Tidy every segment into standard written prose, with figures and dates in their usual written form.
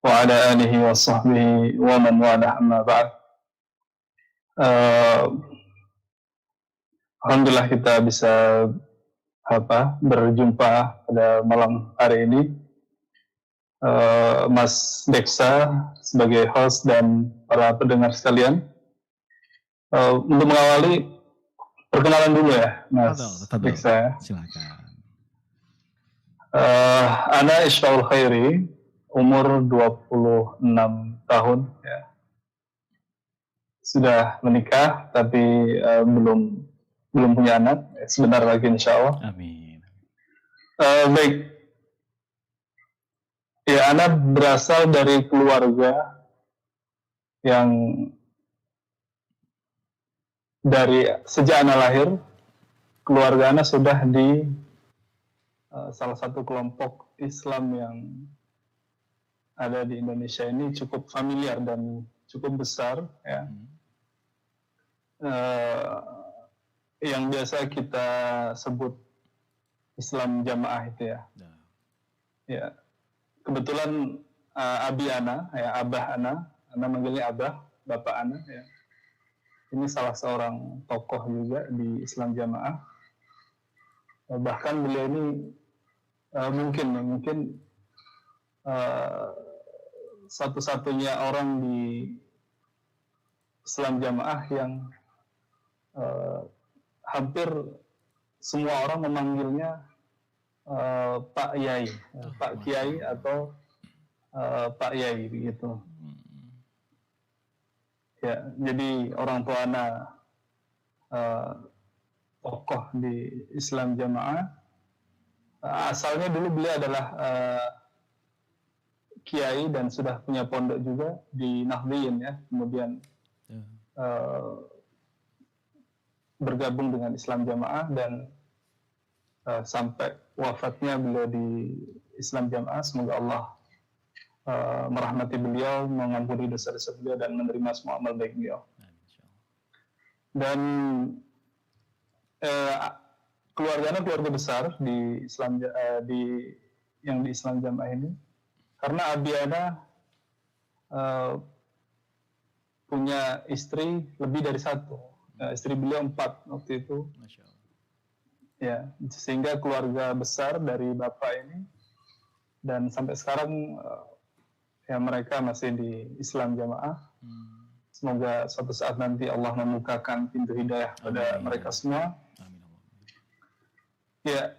وعلى آله وصحبه ومن والاه أما بعد. Alhamdulillah kita bisa berjumpa pada malam hari ini. Mas Deksa sebagai host dan para pendengar sekalian. Untuk mengawali, perkenalan dulu ya, Mas Deksa. Silakan. Ana Isyaul Khairi, umur 26 tahun ya. Sudah menikah tapi belum punya anak, sebentar lagi insya Allah. Amin. Baik, ya Ana berasal dari keluarga yang dari sejak Ana lahir, keluarga Ana sudah di salah satu kelompok Islam yang ada di Indonesia ini cukup familiar dan cukup besar ya. Yang biasa kita sebut Islam Jamaah itu ya. Ya, kebetulan abi Ana, ya Abah Ana manggilnya Abah, Bapak Ana ya. Ini salah seorang tokoh juga di Islam Jamaah. Bahkan beliau ini mungkin satu-satunya orang di Islam Jamaah yang hampir semua orang memanggilnya Pak Yai, Pak Kiai atau Pak Yai begitu. Ya, jadi orang tua Ana tokoh di Islam Jamaah. Asalnya dulu beliau adalah Kiai dan sudah punya pondok juga di Nahdliyin ya. Kemudian bergabung dengan Islam Jamaah dan sampai wafatnya beliau di Islam Jamaah. Semoga Allah merahmati beliau, mengampuni dosa-dosa beliau dan menerima semua amal baik beliau. Dan keluarganya keluarga besar di Islam di Islam Jamaah ini, karena abi Ana punya istri lebih dari satu. Istri beliau 4 waktu itu. Masya Allah. Ya, sehingga keluarga besar dari bapak ini, dan sampai sekarang ya mereka masih di Islam Jamaah. Semoga suatu saat nanti Allah membukakan pintu hidayah pada mereka semua. Amin. Ya,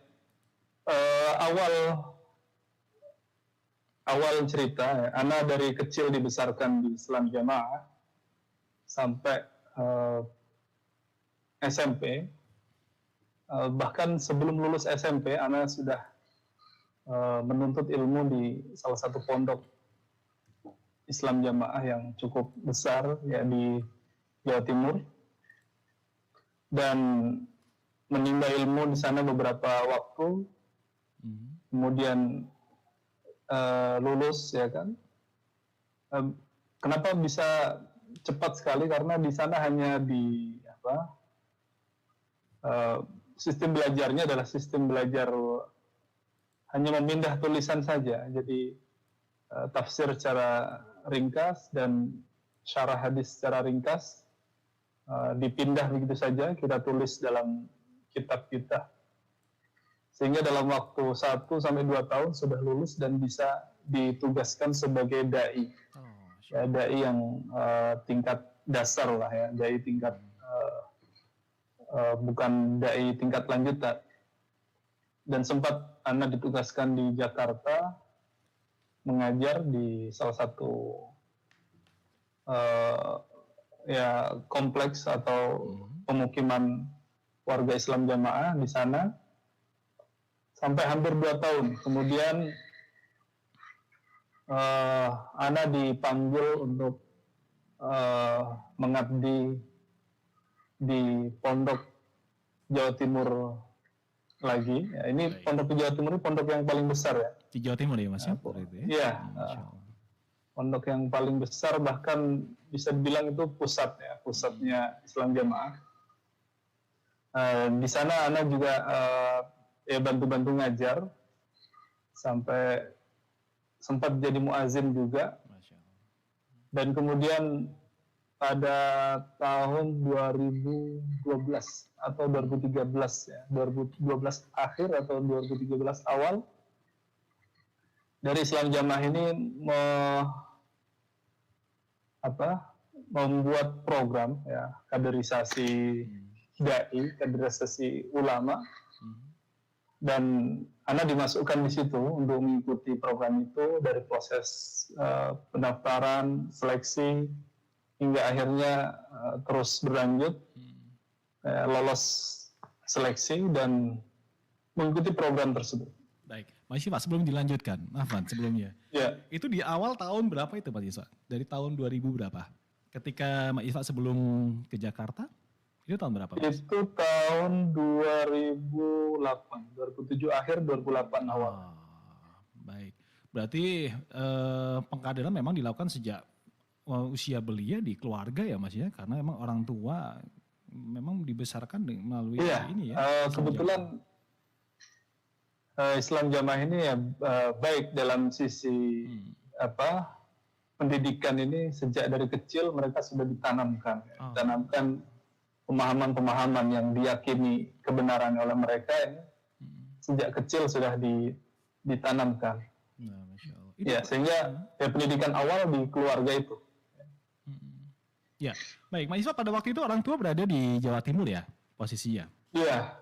awal cerita, ya, Ana dari kecil dibesarkan di Islam Jamaah sampai SMP. Bahkan sebelum lulus SMP, Ana sudah menuntut ilmu di salah satu pondok Islam Jamaah yang cukup besar ya di Jawa Timur, dan menimba ilmu di sana beberapa waktu, kemudian lulus ya kan. Kenapa bisa cepat sekali? Karena di sana hanya sistem belajarnya adalah sistem belajar hanya memindah tulisan saja. Jadi tafsir secara ringkas dan syarah hadis secara ringkas dipindah begitu saja, kita tulis dalam kitab kita. Sehingga dalam waktu 1-2 tahun sudah lulus dan bisa ditugaskan sebagai dai. Ya, dai yang tingkat dasar lah ya, dai tingkat bukan dai tingkat lanjutan. Dan sempat Ana ditugaskan di Jakarta mengajar di salah satu ya kompleks atau pemukiman warga Islam Jamaah di sana sampai hampir 2 tahun. Kemudian Ana dipanggil untuk mengabdi di pondok Jawa Timur lagi. Ya, ini pondok di Jawa Timur ini pondok yang paling besar ya. Di Jawa Timur ya Mas ya? Iya. Pondok yang paling besar, bahkan bisa dibilang itu pusatnya Islam Jamaah. Di sana Ana juga ya bantu-bantu ngajar sampai sempat jadi muazin juga. Masya Allah. Dan kemudian pada tahun 2012 atau 2013 ya, 2012 akhir atau 2013 awal, dari Islam Jamaah ini membuat program ya, kaderisasi dai, kaderisasi ulama, dan Ana dimasukkan di situ untuk mengikuti program itu dari proses pendaftaran, seleksi, hingga akhirnya terus berlanjut, lolos seleksi dan mengikuti program tersebut. Baik, Mas Isfa, sebelum dilanjutkan, Afwan, sebelumnya. Ya. Itu di awal tahun berapa itu Mas Isfa? Dari tahun 2000 berapa? Ketika Mas Isfa sebelum ke Jakarta, itu tahun berapa? Mas? Itu tahun 2007 akhir, 2008 awal. Baik, berarti pengkaderan memang dilakukan sejak usia belia di keluarga ya Mas ya? Karena memang orang tua memang dibesarkan melalui ini ya. Kebetulan Islam Jamaah ini ya baik dalam sisi pendidikan ini sejak dari kecil mereka sudah ditanamkan, ditanamkan pemahaman-pemahaman yang diyakini kebenaran oleh mereka ini sejak kecil sudah ditanamkan. Nah, Masya Allah. Ya, sehingga ya, pendidikan awal di keluarga itu. Ya, baik. Mas Isfa pada waktu itu orang tua berada di Jawa Timur ya posisinya? Iya,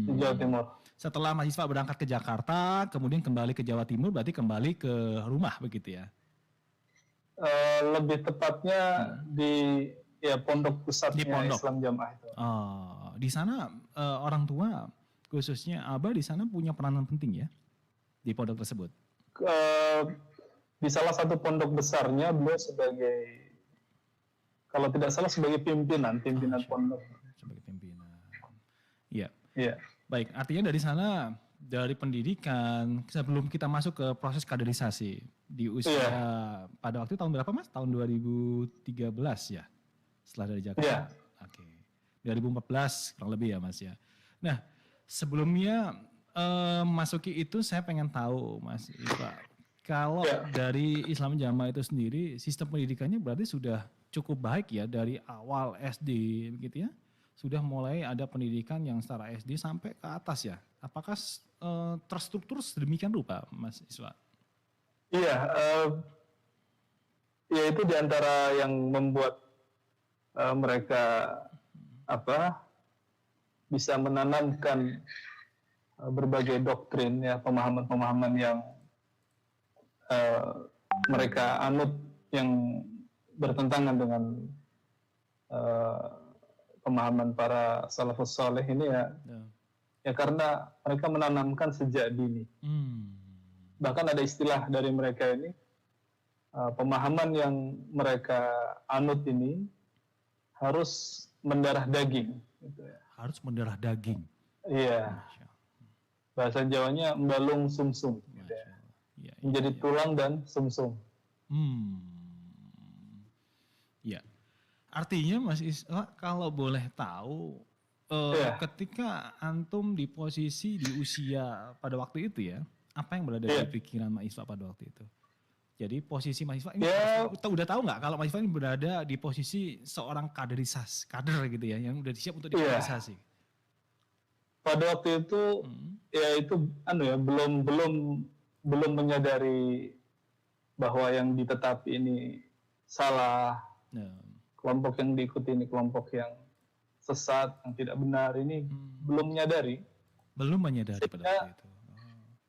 di Jawa Timur. Setelah Mas Isfa berangkat ke Jakarta, kemudian kembali ke Jawa Timur, berarti kembali ke rumah begitu ya? Lebih tepatnya di pondok pusatnya Islam Jamaah itu. Di sana orang tua, khususnya Abah di sana punya peranan penting ya di pondok tersebut? Di salah satu pondok besarnya beliau sebagai, kalau tidak salah sebagai pimpinan pondok. Sebagai pimpinan. Iya. Iya. Baik, artinya dari sana, dari pendidikan, sebelum kita masuk ke proses kaderisasi di usia pada waktu tahun berapa Mas? Tahun 2013 ya? Setelah dari Jakarta? Iya. Oke. 2014 kurang lebih ya Mas ya. Nah, sebelumnya masuki itu saya pengen tahu Mas Isfa. Kalau dari Islam Jamaah itu sendiri, sistem pendidikannya berarti sudah cukup baik ya dari awal SD begitu ya? Sudah mulai ada pendidikan yang secara SD sampai ke atas ya. Apakah terstruktur sedemikian rupa, Mas Isfa? Iya, ya itu diantara yang membuat mereka bisa menanamkan berbagai doktrin ya, pemahaman-pemahaman yang mereka anut yang bertentangan dengan pemahaman para salafus saleh ini ya karena mereka menanamkan sejak dini. Bahkan ada istilah dari mereka ini, pemahaman yang mereka anut ini harus mendarah daging. Gitu ya. Harus mendarah daging? Iya. Bahasa Jawanya embalung sumsum. Gitu ya. Menjadi tulang dan sumsum. Ya. Artinya Mas Isfa kalau boleh tahu, ketika antum di posisi di usia pada waktu itu ya, apa yang berada di pikiran Mas Isfa pada waktu itu? Jadi posisi Mas Isfa ini udah tahu nggak kalau Mas Isfa ini berada di posisi seorang kader gitu ya, yang udah siap untuk dikaderisasi? Pada waktu itu ya itu belum menyadari bahwa yang ditetapi ini salah. Kelompok yang diikuti ini kelompok yang sesat, yang tidak benar, ini belum menyadari. Belum menyadari pada waktu itu.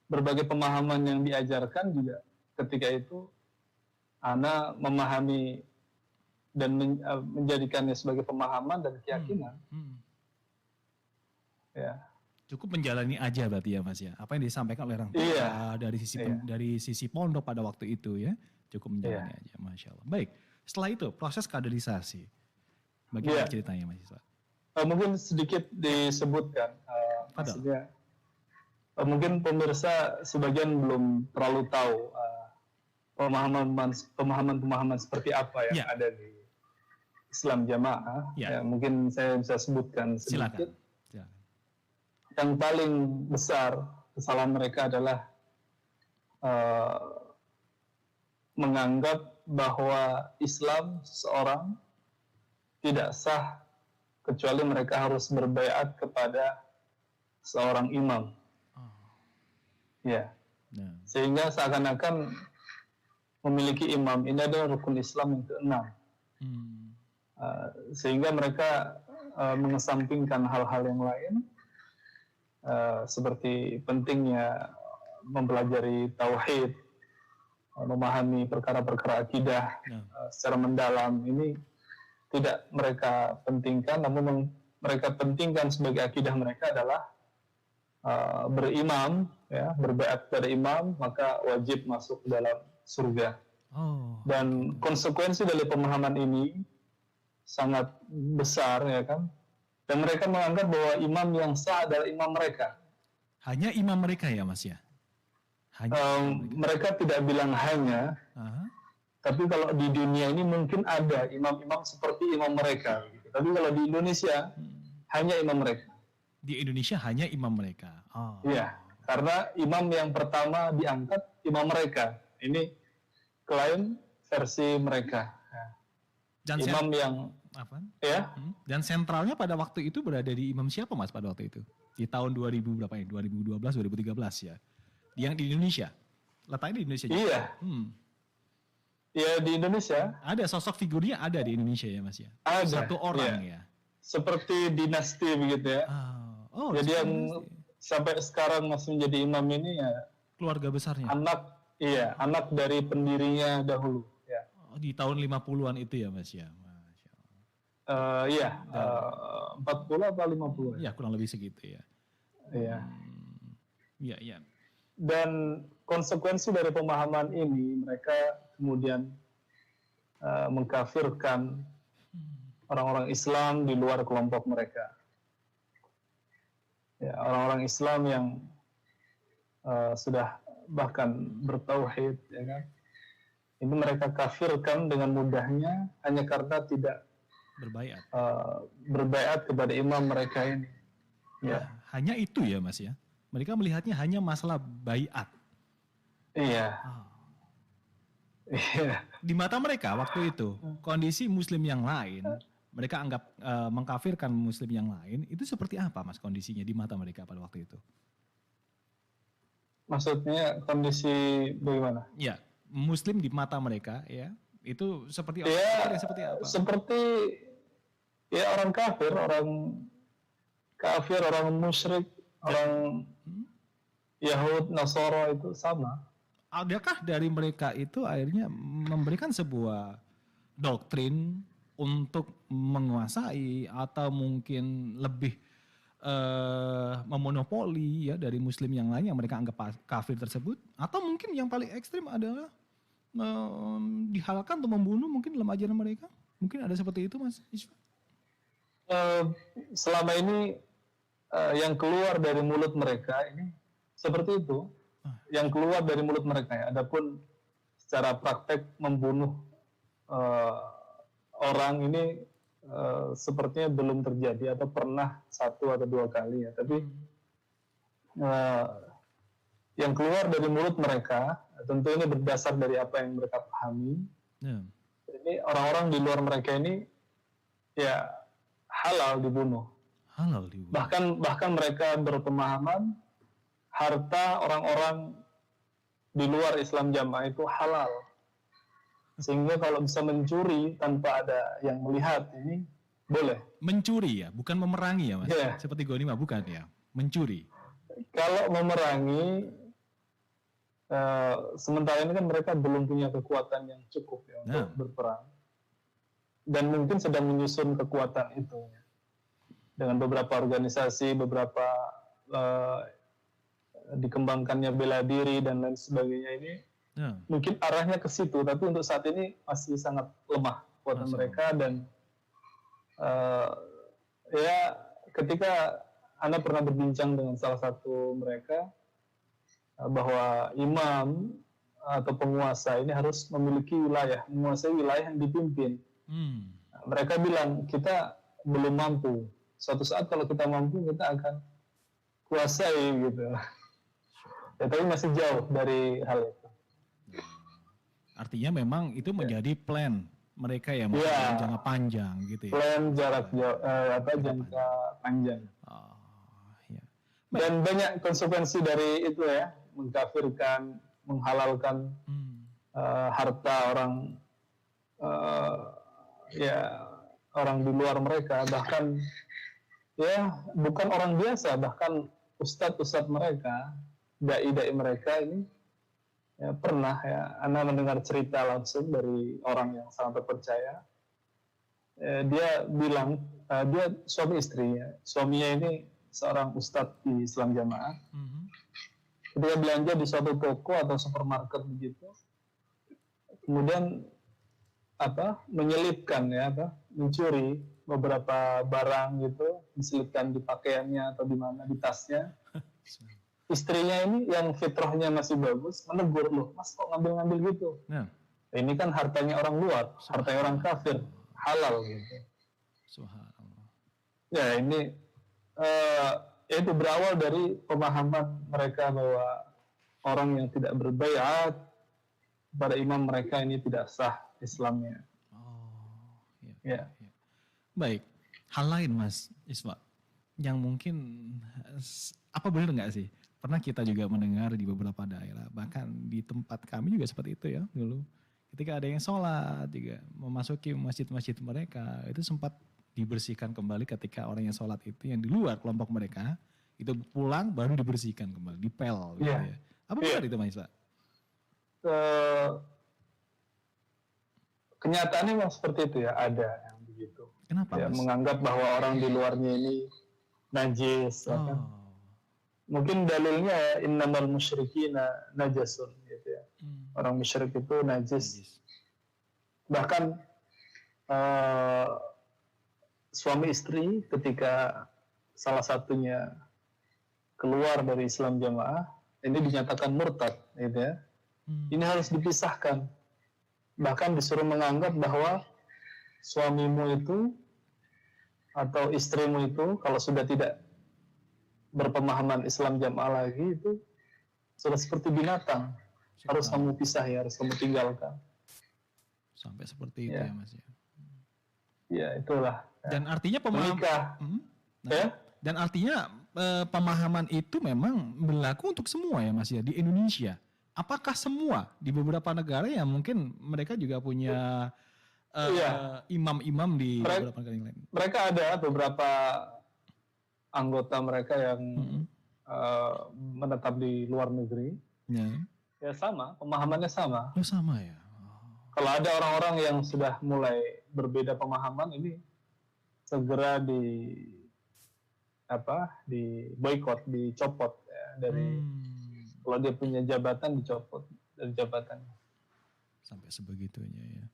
Berbagai pemahaman yang diajarkan juga ketika itu Ana memahami dan menjadikannya sebagai pemahaman dan keyakinan. Ya. Cukup menjalani aja berarti ya Mas ya. Apa yang disampaikan oleh orang tua dari sisi pondok pada waktu itu ya. Cukup menjalani aja, Masya Allah. Baik. Setelah itu proses kaderisasi, bagaimana ceritanya Mas Isfa? Mungkin sedikit disebutkan, maksudnya mungkin pemirsa sebagian belum terlalu tahu pemahaman seperti apa yang ada di Islam Jamaah. Ya, mungkin saya bisa sebutkan sedikit. Silakan. Yang paling besar kesalahan mereka adalah menganggap bahwa Islam seseorang tidak sah kecuali mereka harus berbaiat kepada seorang imam. Ya. Sehingga seakan-akan memiliki imam ini adalah rukun Islam yang keenam. Sehingga mereka mengesampingkan hal-hal yang lain, seperti pentingnya mempelajari tauhid, memahami perkara-perkara akidah secara mendalam. Ini tidak mereka pentingkan, namun mereka pentingkan sebagai akidah mereka adalah berimam, ya, berbaiat pada imam, maka wajib masuk ke dalam surga. Dan konsekuensi dari pemahaman ini sangat besar, ya kan? Dan mereka menganggap bahwa imam yang sah adalah imam mereka. Hanya imam mereka ya, Mas ya? Mereka tidak bilang hanya, tapi kalau di dunia ini mungkin ada imam-imam seperti imam mereka. Gitu. Tapi kalau di Indonesia hanya imam mereka. Di Indonesia hanya imam mereka. Iya, karena imam yang pertama diangkat imam mereka. Ini klaim versi mereka. Dan imam yang apa? Ya. Dan sentralnya pada waktu itu berada di imam siapa, Mas, pada waktu itu? Di tahun 2000 berapa ya? 2012, 2013 ya. Yang di Indonesia. Letaknya di Indonesia juga. Iya. Ya, di Indonesia. Ada sosok figurnya ada di Indonesia ya, Mas ya? Ada. Satu orang ya. Seperti dinasti begitu ya. Jadi yang sampai sekarang masih menjadi imam ini ya keluarga besarnya. Anak dari pendirinya dahulu. Ya. Di tahun 50-an itu ya, Mas ya. 40 atau 50. Ya, kurang lebih segitu ya. Iya. Iya. Dan konsekuensi dari pemahaman ini, mereka kemudian mengkafirkan orang-orang Islam di luar kelompok mereka. Ya, orang-orang Islam yang sudah bahkan bertauhid, ya kan? Ini mereka kafirkan dengan mudahnya hanya karena tidak berbaiat kepada imam mereka ini. Ya. Hanya itu ya, Mas ya. Mereka melihatnya hanya masalah baiat. Iya. Di mata mereka waktu itu, kondisi muslim yang lain, mereka anggap mengkafirkan muslim yang lain, itu seperti apa, Mas, kondisinya di mata mereka pada waktu itu? Maksudnya kondisi bagaimana? Ya, muslim di mata mereka ya, itu seperti seperti apa? Seperti ya orang kafir, orang musyrik, orang Yahud, Nasara itu sama. Adakah dari mereka itu akhirnya memberikan sebuah doktrin untuk menguasai atau mungkin lebih memonopoli ya dari muslim yang lain yang mereka anggap kafir tersebut? Atau mungkin yang paling ekstrim adalah dihalalkan atau membunuh mungkin dalam ajaran mereka? Mungkin ada seperti itu, Mas Isfa? Selama ini yang keluar dari mulut mereka ini seperti itu, yang keluar dari mulut mereka ya. Adapun secara praktek membunuh orang ini sepertinya belum terjadi atau pernah 1 atau 2 kali ya. Tapi yang keluar dari mulut mereka tentu ini berdasar dari apa yang mereka pahami. Ini orang-orang di luar mereka ini ya halal dibunuh. Bahkan mereka berpemahaman harta orang-orang di luar Islam jamaah itu halal. Sehingga kalau bisa mencuri tanpa ada yang melihat ini boleh. Mencuri ya, bukan memerangi ya, Mas? Yeah. Seperti ghanimah bukan ya? Mencuri. Kalau memerangi sementara ini kan mereka belum punya kekuatan yang cukup ya untuk berperang. Dan mungkin sedang menyusun kekuatan itu. Dengan beberapa organisasi, beberapa dikembangkannya bela diri dan lain sebagainya ini mungkin arahnya ke situ, tapi untuk saat ini masih sangat lemah kekuatan mereka. Dan ya ketika Anda pernah berbincang dengan salah satu mereka bahwa imam atau penguasa ini harus memiliki wilayah, menguasai wilayah yang dipimpin. Mereka bilang kita belum mampu. Suatu saat kalau kita mampu kita akan kuasai gitu. Ya, tapi masih jauh dari hal itu. artinya memang itu menjadi plan mereka ya, Mas, Ya, jangka panjang gitu ya. plan jangka panjang. Oh, ya. Dan banyak konsekuensi dari itu ya, mengkafirkan, menghalalkan harta orang ya orang di luar mereka, bahkan ya bukan orang biasa, bahkan ustadz-ustadz mereka, dai-dai mereka ini ya, pernah ya, Anda mendengar cerita langsung dari orang yang sangat terpercaya. Dia bilang, dia suami istrinya. Suaminya ini seorang ustadz di Islam Jamaah. Ketika belanja di suatu toko atau supermarket begitu, kemudian menyelipkan ya, mencuri beberapa barang gitu, diselipkan di pakaiannya atau di mana, di tasnya. Istrinya ini yang fitrahnya masih bagus menegur, loh mas kok ngambil-ngambil gitu, ini kan hartanya orang luar, hartanya orang kafir, halal gitu. Ya ini itu berawal dari pemahaman mereka bahwa orang yang tidak berbaiat pada imam mereka ini tidak sah Islamnya. Ya. Baik, hal lain Mas Iswa yang mungkin apa benar nggak sih? Pernah kita juga mendengar di beberapa daerah, bahkan di tempat kami juga seperti itu ya dulu. Ketika ada yang sholat juga memasuki masjid-masjid mereka, itu sempat dibersihkan kembali ketika orang yang sholat itu yang di luar kelompok mereka, itu pulang baru dibersihkan kembali, dipel gitu ya. Apa benar itu Mas Iswa? Kenyataannya memang seperti itu ya, ada yang begitu. Kenapa ya, Mas? menganggap bahwa orang di luarnya ini najis. Ya kan? Mungkin dalilnya innamal musyrikina najasun gitu ya. Orang musyrik itu najis. Bahkan suami istri ketika salah satunya keluar dari Islam Jamaah, ini dinyatakan murtad gitu ya. Ini harus dipisahkan. Bahkan disuruh menganggap bahwa suamimu itu atau istrimu itu kalau sudah tidak berpemahaman Islam Jamaah lagi itu sudah seperti binatang, harus kamu pisah ya, harus kamu tinggalkan. Sampai seperti itu ya Mas ya. Ya itulah. Dan artinya dan artinya pemahaman itu memang berlaku untuk semua ya Mas ya di Indonesia. Apakah semua di beberapa negara yang mungkin mereka juga punya imam-imam di beberapa negara yang lain? Mereka ada beberapa anggota mereka yang menetap di luar negeri. Ya sama, pemahamannya sama. Oh sama ya. Kalau ada orang-orang yang sudah mulai berbeda pemahaman, ini segera di boykot, dicopot ya, dari kalau dia punya jabatan dicopot dari jabatannya. Sampai sebegitunya ya.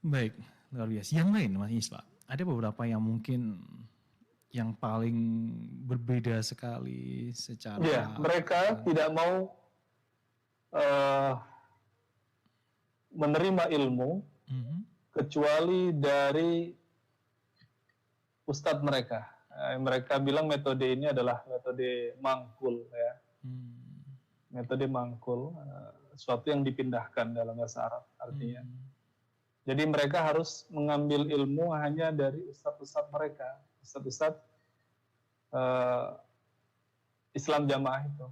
Baik, luar biasa. Yang lain Mas Iswa, ada beberapa yang mungkin yang paling berbeda sekali secara. Ya, mereka tidak mau menerima ilmu kecuali dari ustadz mereka. Mereka bilang metode ini adalah metode mangkul ya. Metode mangkul, sesuatu yang dipindahkan dalam bahasa Arab artinya. Jadi mereka harus mengambil ilmu hanya dari ustadz-ustadz mereka, ustadz-ustadz Islam Jamaah itu.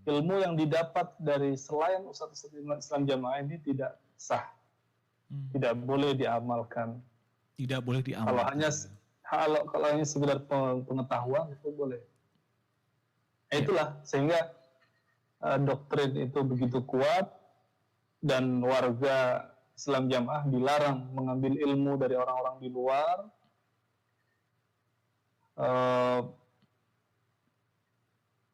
Ilmu yang didapat dari selain ustadz-ustadz Islam Jamaah ini tidak sah, tidak boleh diamalkan. Tidak boleh diamalkan. Kalau hanya sekedar pengetahuan itu boleh. Itulah sehingga doktrin itu begitu kuat dan warga Islam Jamaah dilarang mengambil ilmu dari orang-orang di luar.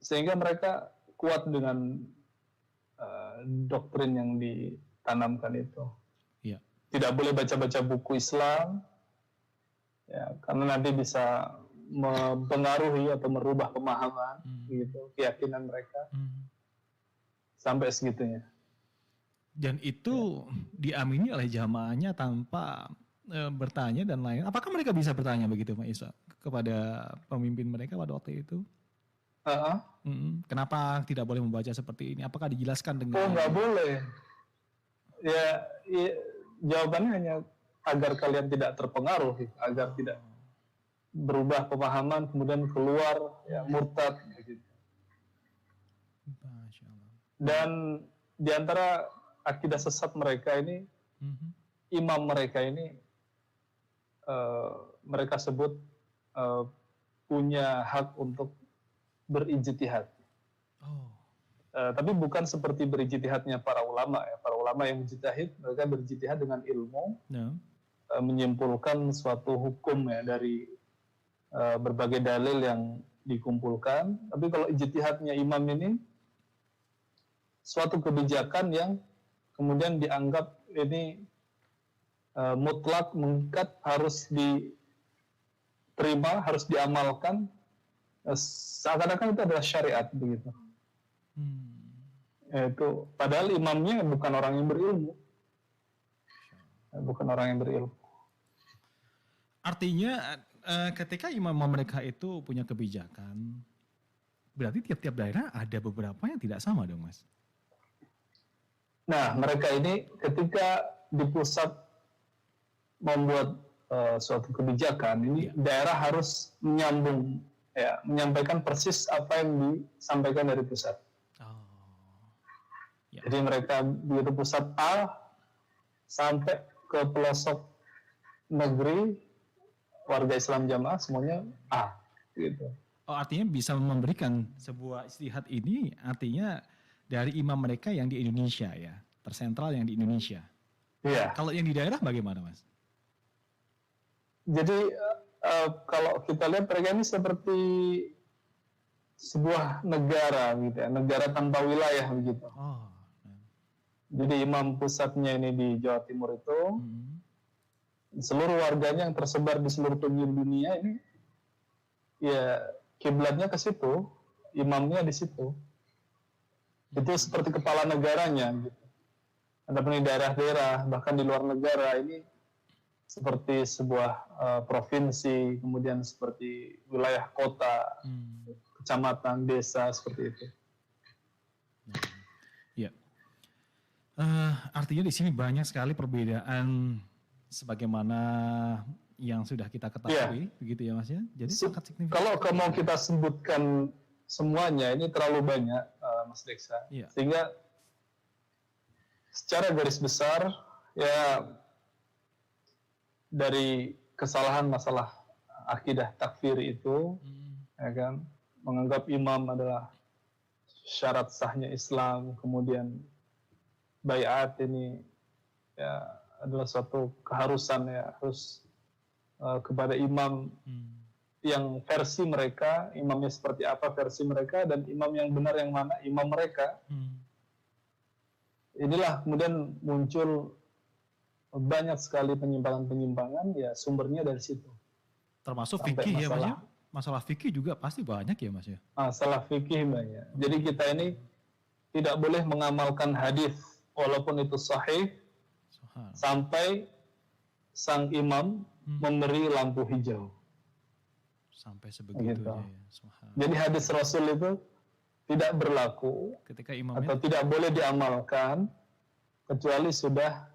Sehingga mereka kuat dengan doktrin yang ditanamkan itu. Ya. Tidak boleh baca-baca buku Islam, ya, karena nanti bisa mempengaruhi atau merubah pemahaman, gitu, keyakinan mereka, sampai segitunya. Dan itu diamini oleh jamaahnya tanpa bertanya dan lain. Apakah mereka bisa bertanya begitu, Pak Isa, kepada pemimpin mereka pada waktu itu? Kenapa tidak boleh membaca seperti ini? Apakah dijelaskan dengan? Oh, nggak boleh. ya, jawabannya hanya agar kalian tidak terpengaruh, agar tidak berubah pemahaman kemudian keluar ya murtad begitu. Masya Allah. Dan di antara akidah sesat mereka ini, imam mereka ini mereka sebut punya hak untuk berijtihad. Oh. Tapi bukan seperti berijtihadnya para ulama ya. Para ulama yang mujtahid, mereka berijtihad dengan ilmu, menyimpulkan suatu hukum ya dari berbagai dalil yang dikumpulkan. Tapi kalau ijtihadnya imam ini suatu kebijakan yang kemudian dianggap ini mutlak, mengikat, harus diterima, harus diamalkan, seakan-akan itu adalah syariat begitu. Itu padahal imamnya bukan orang yang berilmu, Artinya ketika imam mereka itu punya kebijakan, berarti tiap-tiap daerah ada beberapa yang tidak sama dong, Mas? Nah, mereka ini ketika di pusat membuat suatu kebijakan, ini daerah harus menyambung, ya, menyampaikan persis apa yang disampaikan dari pusat. Jadi mereka begitu pusat A sampai ke pelosok negeri, warga Islam Jamaah semuanya A, gitu. Oh, artinya bisa memberikan sebuah istihad ini, artinya dari imam mereka yang di Indonesia ya, tersentral yang di Indonesia. Iya. Kalau yang di daerah bagaimana, Mas? Jadi kalau kita lihat mereka ini seperti sebuah negara gitu ya, negara tanpa wilayah begitu. Jadi imam pusatnya ini di Jawa Timur itu, seluruh warganya yang tersebar di seluruh penjuru dunia ini, ya kiblatnya ke situ, imamnya di situ. Itu seperti kepala negaranya gitu. Adapun di daerah-daerah, bahkan di luar negara ini seperti sebuah provinsi, kemudian seperti wilayah kota, kecamatan, desa, seperti itu. Ya, artinya di sini banyak sekali perbedaan sebagaimana yang sudah kita ketahui, begitu ya Mas ya. Jadi sangat signifikan. Kalau mau kita sebutkan semuanya ini terlalu banyak, Mas Deksa, sehingga secara garis besar ya dari kesalahan masalah akidah takfir itu, ya kan, menganggap imam adalah syarat sahnya Islam, kemudian baiat ini ya adalah suatu keharusan ya, harus kepada imam yang versi mereka, imamnya seperti apa versi mereka, dan imam yang benar yang mana, imam mereka. Inilah kemudian muncul banyak sekali penyimpangan-penyimpangan, ya sumbernya dari situ. Termasuk fikih ya Mas ya? Masalah fikih juga pasti banyak ya Mas ya? Masalah fikih banyak. Jadi kita ini tidak boleh mengamalkan hadis walaupun itu sahih sampai sang imam memberi lampu hijau. Sampai sebegitu gitu. Ya. Jadi hadis Rasul itu tidak berlaku ketika imamnya, atau tidak boleh diamalkan kecuali sudah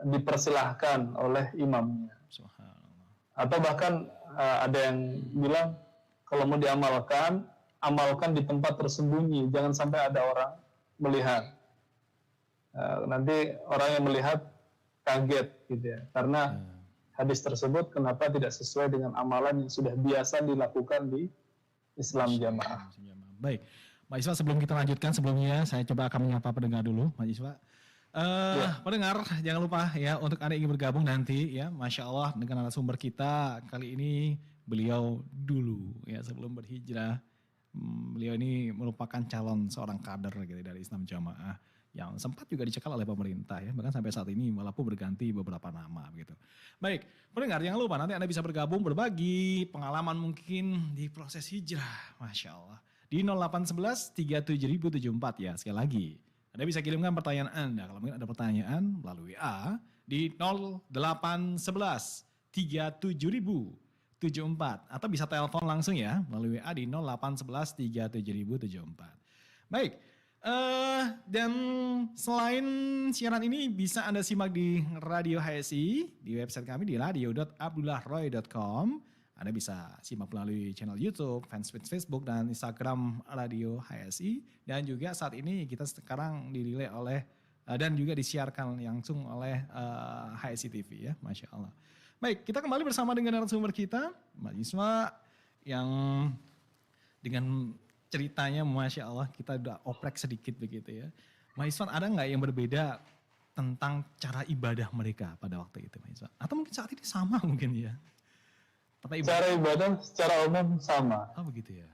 dipersilahkan oleh imamnya. Atau bahkan ada yang bilang kalau mau diamalkan, amalkan di tempat tersembunyi, jangan sampai ada orang melihat. Nanti orang yang melihat kaget gitu ya, karena hadis tersebut kenapa tidak sesuai dengan amalan yang sudah biasa dilakukan di Islam Jamaah. Baik, Pak Iswa, sebelum kita lanjutkan, sebelumnya saya coba akan menyapa pendengar dulu, Pak Iswa. Pendengar, jangan lupa ya untuk Anda ingin bergabung nanti ya, Masya Allah dengan narasumber kita kali ini, beliau dulu ya sebelum berhijrah, beliau ini merupakan calon seorang kader gitu dari Islam Jamaah yang sempat juga dicekal oleh pemerintah ya, bahkan sampai saat ini walaupun berganti beberapa nama begitu. Baik, pendengar jangan lupa nanti Anda bisa bergabung berbagi pengalaman mungkin di proses hijrah, Masya Allah. Di 0811 37074 ya, sekali lagi. Anda bisa kirimkan pertanyaan Anda, kalau mungkin ada pertanyaan melalui WA di 0811 37074 atau bisa telepon langsung ya melalui WA di 0811 37074. Baik. Dan selain siaran ini bisa Anda simak di Radio HSI, di website kami di radio.abdullahroy.com. Anda bisa simak melalui channel YouTube, fanspage Facebook, dan Instagram Radio HSI. Dan juga saat ini kita sekarang dirilai oleh dan juga disiarkan langsung oleh HSI TV ya, Masya Allah. Baik, kita kembali bersama dengan narasumber kita, Mbak Yusma, yang dengan ceritanya Masya Allah kita udah oprek sedikit begitu ya. Mbak Iswan, ada nggak yang berbeda tentang cara ibadah mereka pada waktu itu Mbak Iswan? Atau mungkin saat ini sama mungkin ya? Cara ibadah secara umum sama. Oh begitu ya.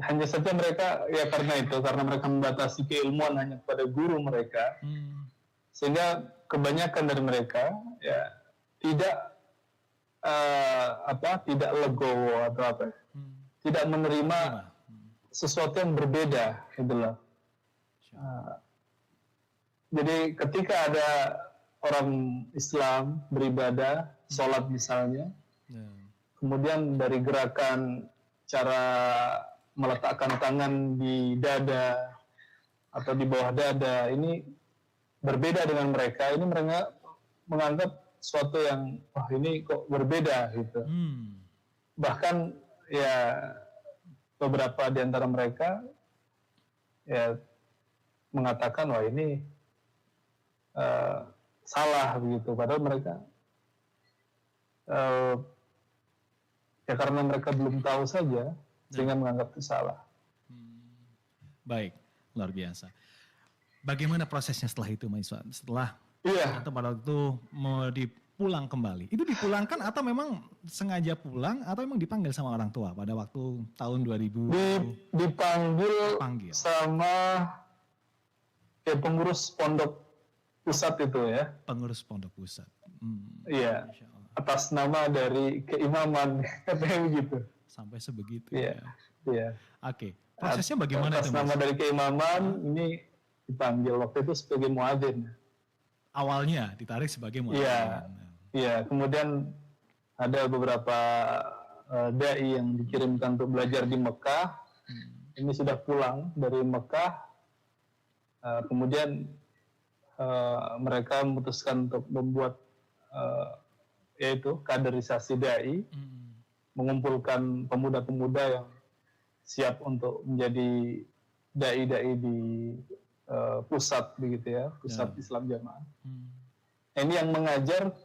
Hanya saja mereka ya karena mereka membatasi keilmuan hanya kepada guru mereka, sehingga kebanyakan dari mereka ya tidak legowo atau apa, tidak menerima sesuatu yang berbeda, itulah. Jadi ketika ada orang Islam beribadah, sholat misalnya, kemudian dari gerakan cara meletakkan tangan di dada atau di bawah dada, ini berbeda dengan mereka. Ini mereka menganggap sesuatu yang, wah ini kok berbeda gitu. Bahkan ya beberapa di antara mereka ya mengatakan wah ini salah begitu, padahal mereka ya karena mereka belum tahu saja sehingga menganggap itu salah. Baik, luar biasa. Bagaimana prosesnya setelah itu, Mas Iswan? Setelah atau pada waktu mau pulang kembali, itu dipulangkan atau memang sengaja pulang atau memang dipanggil sama orang tua pada waktu tahun 2000? Dipanggil sama pengurus pondok pusat itu ya. Pengurus pondok pusat. Iya. Atas nama dari keimaman katanya begitu. Sampai sebegitu. Iya. Iya. Oke. Prosesnya bagaimana atas itu? Atas nama dari keimaman ini dipanggil waktu itu sebagai muadzin. Awalnya ditarik sebagai muadzin. Iya. Iya, kemudian ada beberapa dai yang dikirimkan untuk belajar di Mekah. Ini sudah pulang dari Mekah. Kemudian mereka memutuskan untuk membuat yaitu kaderisasi dai, mengumpulkan pemuda-pemuda yang siap untuk menjadi dai-dai di pusat begitu ya, pusat Islam Jamaah. Ini yang mengajar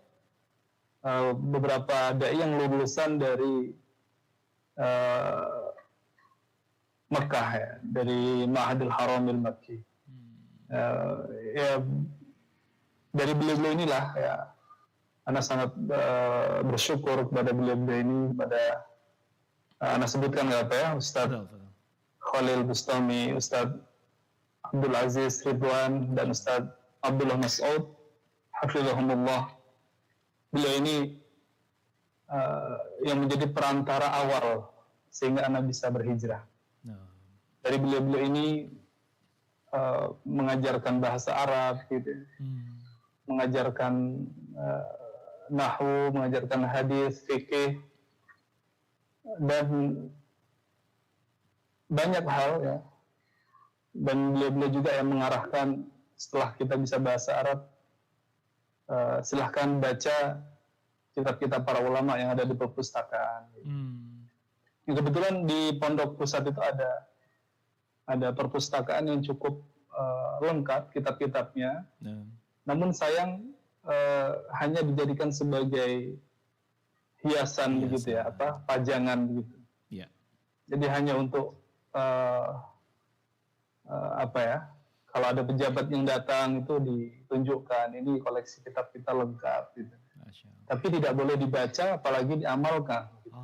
beberapa dai yang lulusan dari Mekah ya, dari Ma'hadil Haramil Makki. Ya dari beliau-beliau inilah ya, Ana sangat bersyukur kepada beliau-beliau ini, pada Ana sebutkan apa ya, Ustadz Khalil Bustami, Ustadz Abdul Aziz Ridwan, dan Ustadz Abdullah Mas'ud, hafizahumullah. Beliau ini yang menjadi perantara awal sehingga Ana bisa berhijrah. Dari beliau-beliau ini mengajarkan bahasa Arab, gitu, mengajarkan nahwu, mengajarkan hadis, fikih, dan banyak hal ya. Dan beliau-beliau juga yang mengarahkan, setelah kita bisa bahasa Arab, silahkan baca kitab-kitab para ulama yang ada di perpustakaan. Kebetulan di pondok pusat itu ada perpustakaan yang cukup lengkap kitab-kitabnya. Namun sayang hanya dijadikan sebagai hiasan begitu ya, pajangan begitu. Jadi hanya untuk kalau ada pejabat yang datang itu ditunjukkan ini koleksi kitab kita lengkap gitu. Tapi tidak boleh dibaca apalagi diamalkan. Gitu.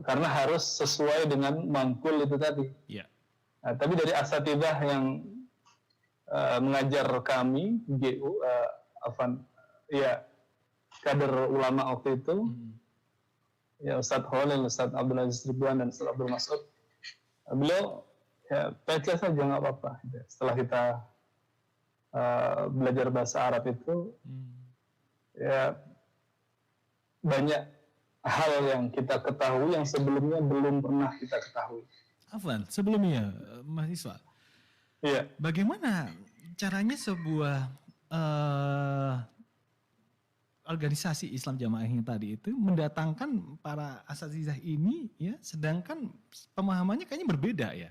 Karena harus sesuai dengan mangkul itu tadi. Nah, tapi dari asatidzah yang mengajar kami GU kader ulama waktu itu, ya Ustadz Khalil, Ustadz Abdul Aziz Ridwan, dan Ustadz Abdul Mas'ud, beliau ya baca saja nggak apa-apa. Setelah kita belajar bahasa Arab itu, ya banyak hal yang kita ketahui yang sebelumnya belum pernah kita ketahui. Afwan, sebelumnya Mas Iswa, Iya. Bagaimana caranya sebuah organisasi Islam Jamaah yang tadi itu mendatangkan para asatizah ini ya, sedangkan pemahamannya kayaknya berbeda ya.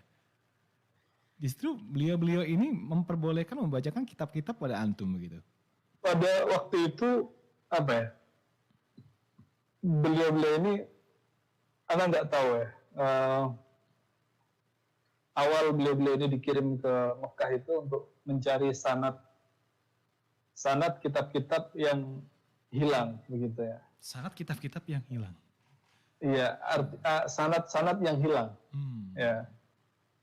Justru beliau-beliau ini memperbolehkan membacakan kitab-kitab pada antum begitu. Pada waktu itu apa ya? Beliau-beliau ini, Anda nggak tahu ya. Awal beliau-beliau ini dikirim ke Mekah itu untuk mencari sanad kitab-kitab yang hilang begitu ya. Sanad kitab-kitab yang hilang. Iya, sanad yang hilang. Ya.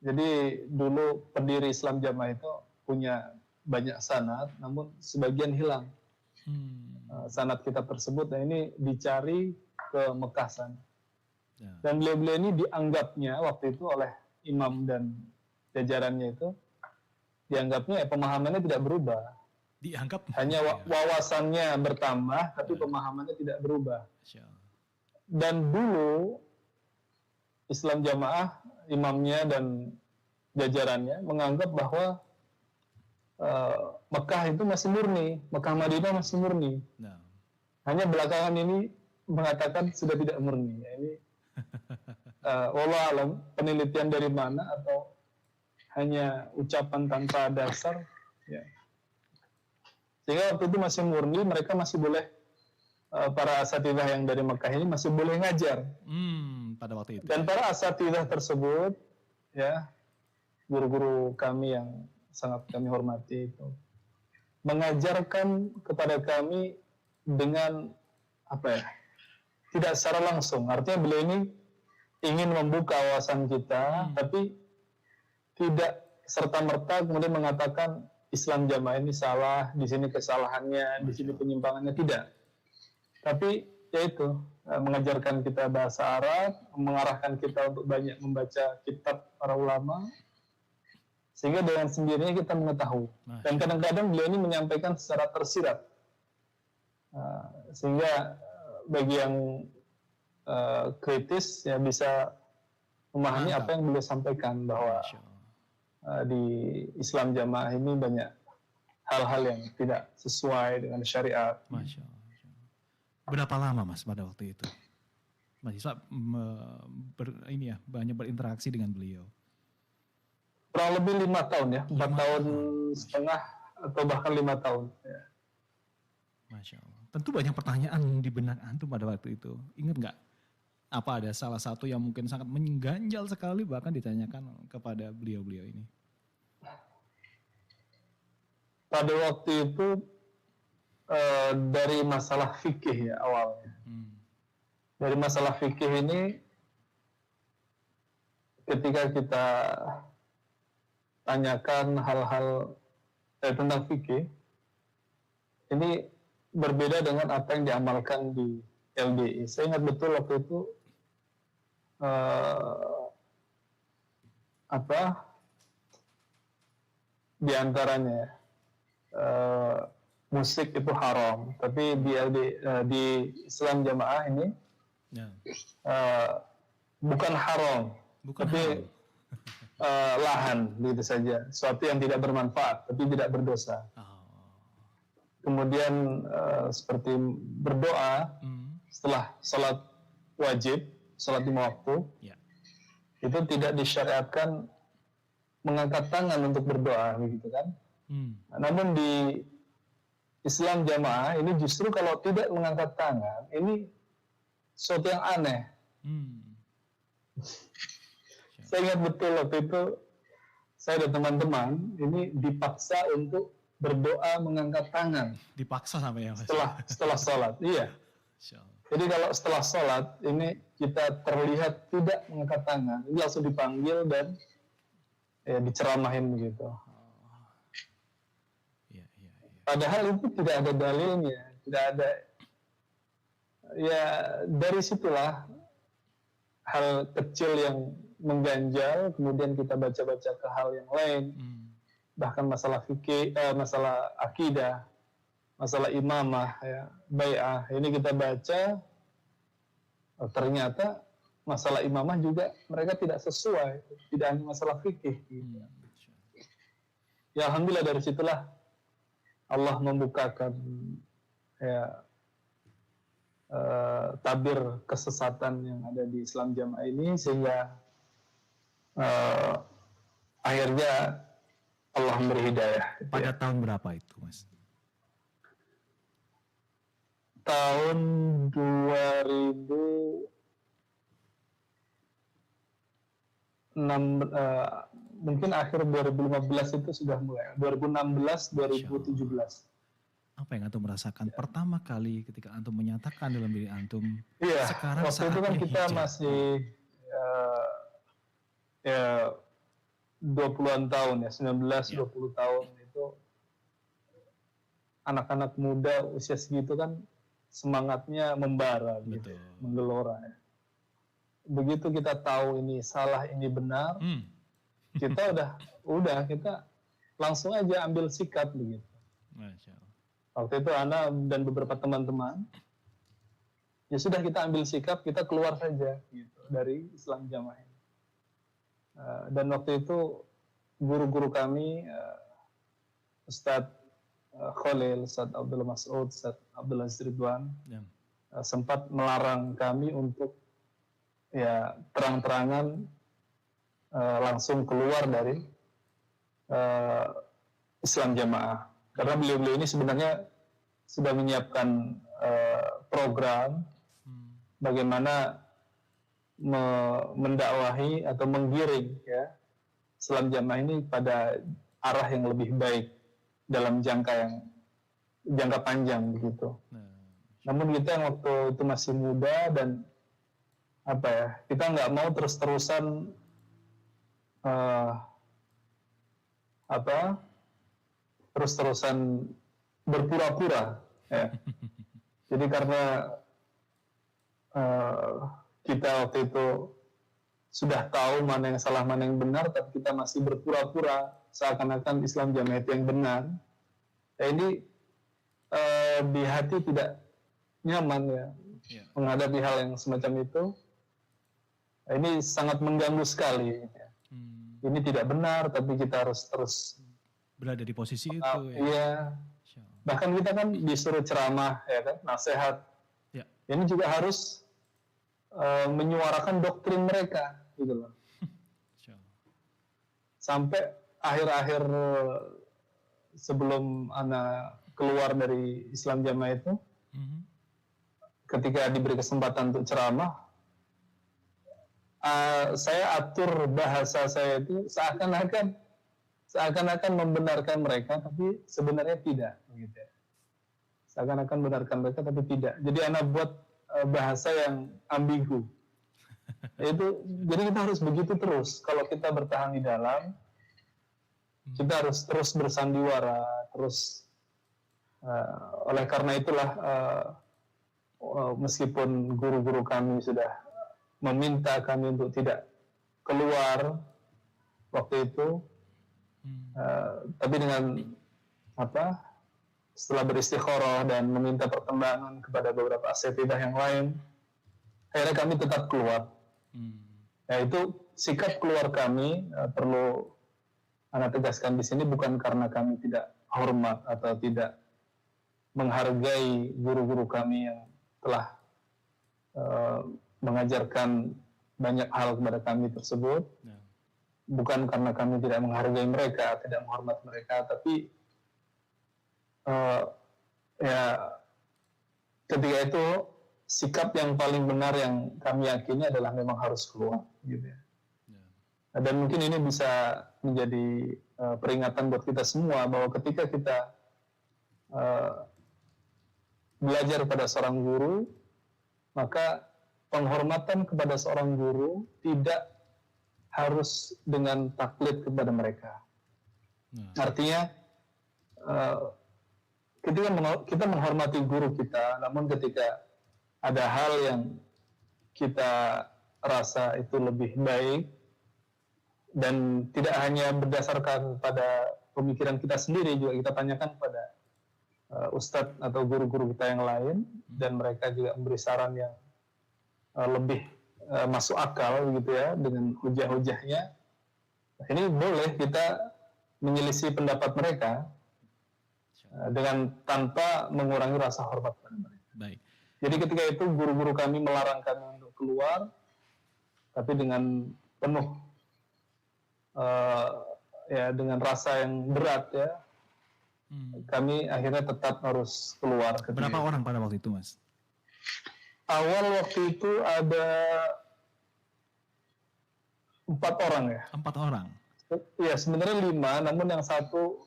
Jadi dulu pendiri Islam Jamaah itu punya banyak sanad, namun sebagian hilang. Sanad kitab tersebut, nah ini dicari ke Mekah sana. Dan beliau-beliau ini dianggapnya waktu itu oleh imam dan jajarannya itu, dianggapnya pemahamannya tidak berubah. Dianggap hanya wawasannya bertambah, tapi pemahamannya tidak berubah. Dan dulu Islam Jamaah, imamnya dan jajarannya menganggap bahwa Mekah itu masih murni, Mekah Madinah masih murni. Hanya belakangan ini mengatakan sudah tidak murni. Ini wallahu alam, penelitian dari mana atau hanya ucapan tanpa dasar, ya. Sehingga waktu itu masih murni, mereka masih boleh, para asatidzah yang dari Mekah ini masih boleh ngajar. Pada waktu itu. Dan para asatidzah tersebut, ya, guru-guru kami yang sangat kami hormati itu, mengajarkan kepada kami dengan apa ya? Tidak secara langsung. Artinya beliau ini ingin membuka wawasan kita, tapi tidak serta-merta kemudian mengatakan Islam Jamaah ini salah, di sini kesalahannya, di sini penyimpangannya, tidak. Tapi yaitu mengajarkan kita bahasa Arab, mengarahkan kita untuk banyak membaca kitab para ulama, sehingga dengan sendirinya kita mengetahui. Dan kadang-kadang beliau ini menyampaikan secara tersirat, sehingga bagi yang kritis ya bisa memahami apa yang beliau sampaikan, bahwa di Islam Jamaah ini banyak hal-hal yang tidak sesuai dengan syariat. Masya Allah. Berapa lama Mas pada waktu itu Mas Islam banyak berinteraksi dengan beliau? Kurang lebih 5 tahun ya, 4 tahun setengah atau bahkan 5 tahun. Ya. Masya Allah. Tentu banyak pertanyaan di benak antum pada waktu itu. Ingat nggak? Apa ada salah satu yang mungkin sangat mengganjal sekali bahkan ditanyakan kepada beliau-beliau ini? Pada waktu itu dari masalah fikih ya awalnya. Dari masalah fikih ini, ketika kita tanyakan hal-hal tentang fikih, ini berbeda dengan apa yang diamalkan di LDI. Saya ingat betul waktu itu di antaranya musik itu haram, tapi di Islam Jamaah ini bukan haram, tapi lahan, begitu saja, sesuatu yang tidak bermanfaat, tapi tidak berdosa. Kemudian seperti berdoa setelah sholat wajib, sholat 5 waktu, itu tidak disyariatkan mengangkat tangan untuk berdoa, begitu kan? Namun di Islam Jamaah ini justru kalau tidak mengangkat tangan, ini sesuatu yang aneh. Saya ingat betul waktu itu, saya dan teman-teman ini dipaksa untuk berdoa mengangkat tangan. Dipaksa sampai ya Mas? Setelah sholat, iya. Jadi kalau setelah sholat, ini kita terlihat tidak mengangkat tangan, ini langsung dipanggil dan ya diceramahin begitu. Padahal itu tidak ada dalilnya, tidak ada. Ya dari situlah hal kecil yang mengganjal, kemudian kita baca-baca ke hal yang lain, bahkan masalah fikih, masalah akidah, masalah imamah, ya, bai'ah. Ini kita baca, ternyata masalah imamah juga mereka tidak sesuai, tidak hanya masalah fikih. Gitu. ya alhamdulillah dari situlah Allah membukakan ya tabir kesesatan yang ada di Islam Jamaah ini, sehingga akhirnya Allah memberi hidayah. Pada tahun berapa itu, Mas? Tahun 2006, mungkin akhir 2015 itu sudah mulai. 2016, 2017. Apa yang antum merasakan pertama kali ketika antum menyatakan dalam diri antum? Iya, Sekarang waktu itu kan saatnya kita hijrah. masih ya 20-an tahun ya, 19, 20 tahun itu anak-anak muda usia segitu kan semangatnya membara gitu, Betul. menggelora ya. Begitu kita tahu ini salah, ini benar, kita udah kita langsung aja ambil sikap begitu. Masya Allah. Waktu itu Ana dan beberapa teman-teman, ya sudah kita ambil sikap, kita keluar saja gitu dari Islam Jamaah ini. Dan waktu itu guru-guru kami, Ustadz Khalil, Ustadz Abdul Mas'ud, Ustadz Abdul Aziz Ridwan, sempat melarang kami untuk ya terang-terangan langsung keluar dari Islam Jamaah. Karena beliau-beliau ini sebenarnya sudah menyiapkan program bagaimana mendakwahi atau menggiring ya Islam Jamaah ini pada arah yang lebih baik dalam jangka panjang begitu. Namun kita yang waktu itu masih muda dan kita nggak mau terus-terusan terus-terusan berpura-pura ya. Jadi karena kita waktu itu sudah tahu mana yang salah, mana yang benar, tapi kita masih berpura-pura seakan-akan Islam Jamaah itu yang benar. Ya, ini di hati tidak nyaman ya menghadapi hal yang semacam itu. Ini sangat mengganggu sekali. Ya. Ini tidak benar, tapi kita harus terus berada di posisi itu. Iya. Bahkan kita kan disuruh ceramah, ya kan, nasihat. Ya. Ini juga harus menyuarakan doktrin mereka, gitu loh. Sampai akhir-akhir sebelum Ana keluar dari Islam Jamaah itu, ketika diberi kesempatan untuk ceramah, saya atur bahasa saya itu seakan-akan membenarkan mereka, tapi sebenarnya tidak. Gitu ya. Seakan-akan membenarkan mereka, tapi tidak. Jadi Ana buat bahasa yang ambigu. Jadi kita harus begitu terus. Kalau kita bertahan di dalam, kita harus terus bersandiwara, terus. Oleh karena itulah, meskipun guru-guru kami sudah meminta kami untuk tidak keluar waktu itu, tapi dengan setelah beristikharah dan meminta pertimbangan kepada beberapa asatidzah yang lain, akhirnya kami tetap keluar. Yaitu sikap keluar kami perlu Ana tegaskan di sini bukan karena kami tidak hormat atau tidak menghargai guru-guru kami yang telah mengajarkan banyak hal kepada kami tersebut. Bukan karena kami tidak menghargai mereka, tidak menghormat mereka, tapi ketika itu sikap yang paling benar yang kami yakini adalah memang harus keluar, gitu ya. Dan mungkin ini bisa menjadi peringatan buat kita semua bahwa ketika kita belajar pada seorang guru, maka penghormatan kepada seorang guru tidak harus dengan taklid kepada mereka. Artinya ketika kita menghormati guru kita, namun ketika ada hal yang kita rasa itu lebih baik dan tidak hanya berdasarkan pada pemikiran kita sendiri, juga kita tanyakan kepada ustadz atau guru-guru kita yang lain, dan mereka juga memberi saran yang lebih masuk akal gitu ya dengan hujah-hujahnya. Ini boleh kita menyelisih pendapat mereka dengan tanpa mengurangi rasa hormat pada mereka. Baik. Jadi ketika itu guru-guru kami melarang kami untuk keluar, tapi dengan penuh ya dengan rasa yang berat ya, kami akhirnya tetap harus keluar. Berapa orang pada waktu itu, Mas? Awal waktu itu ada 4 orang ya. 4 orang. Iya, sebenarnya 5, namun yang satu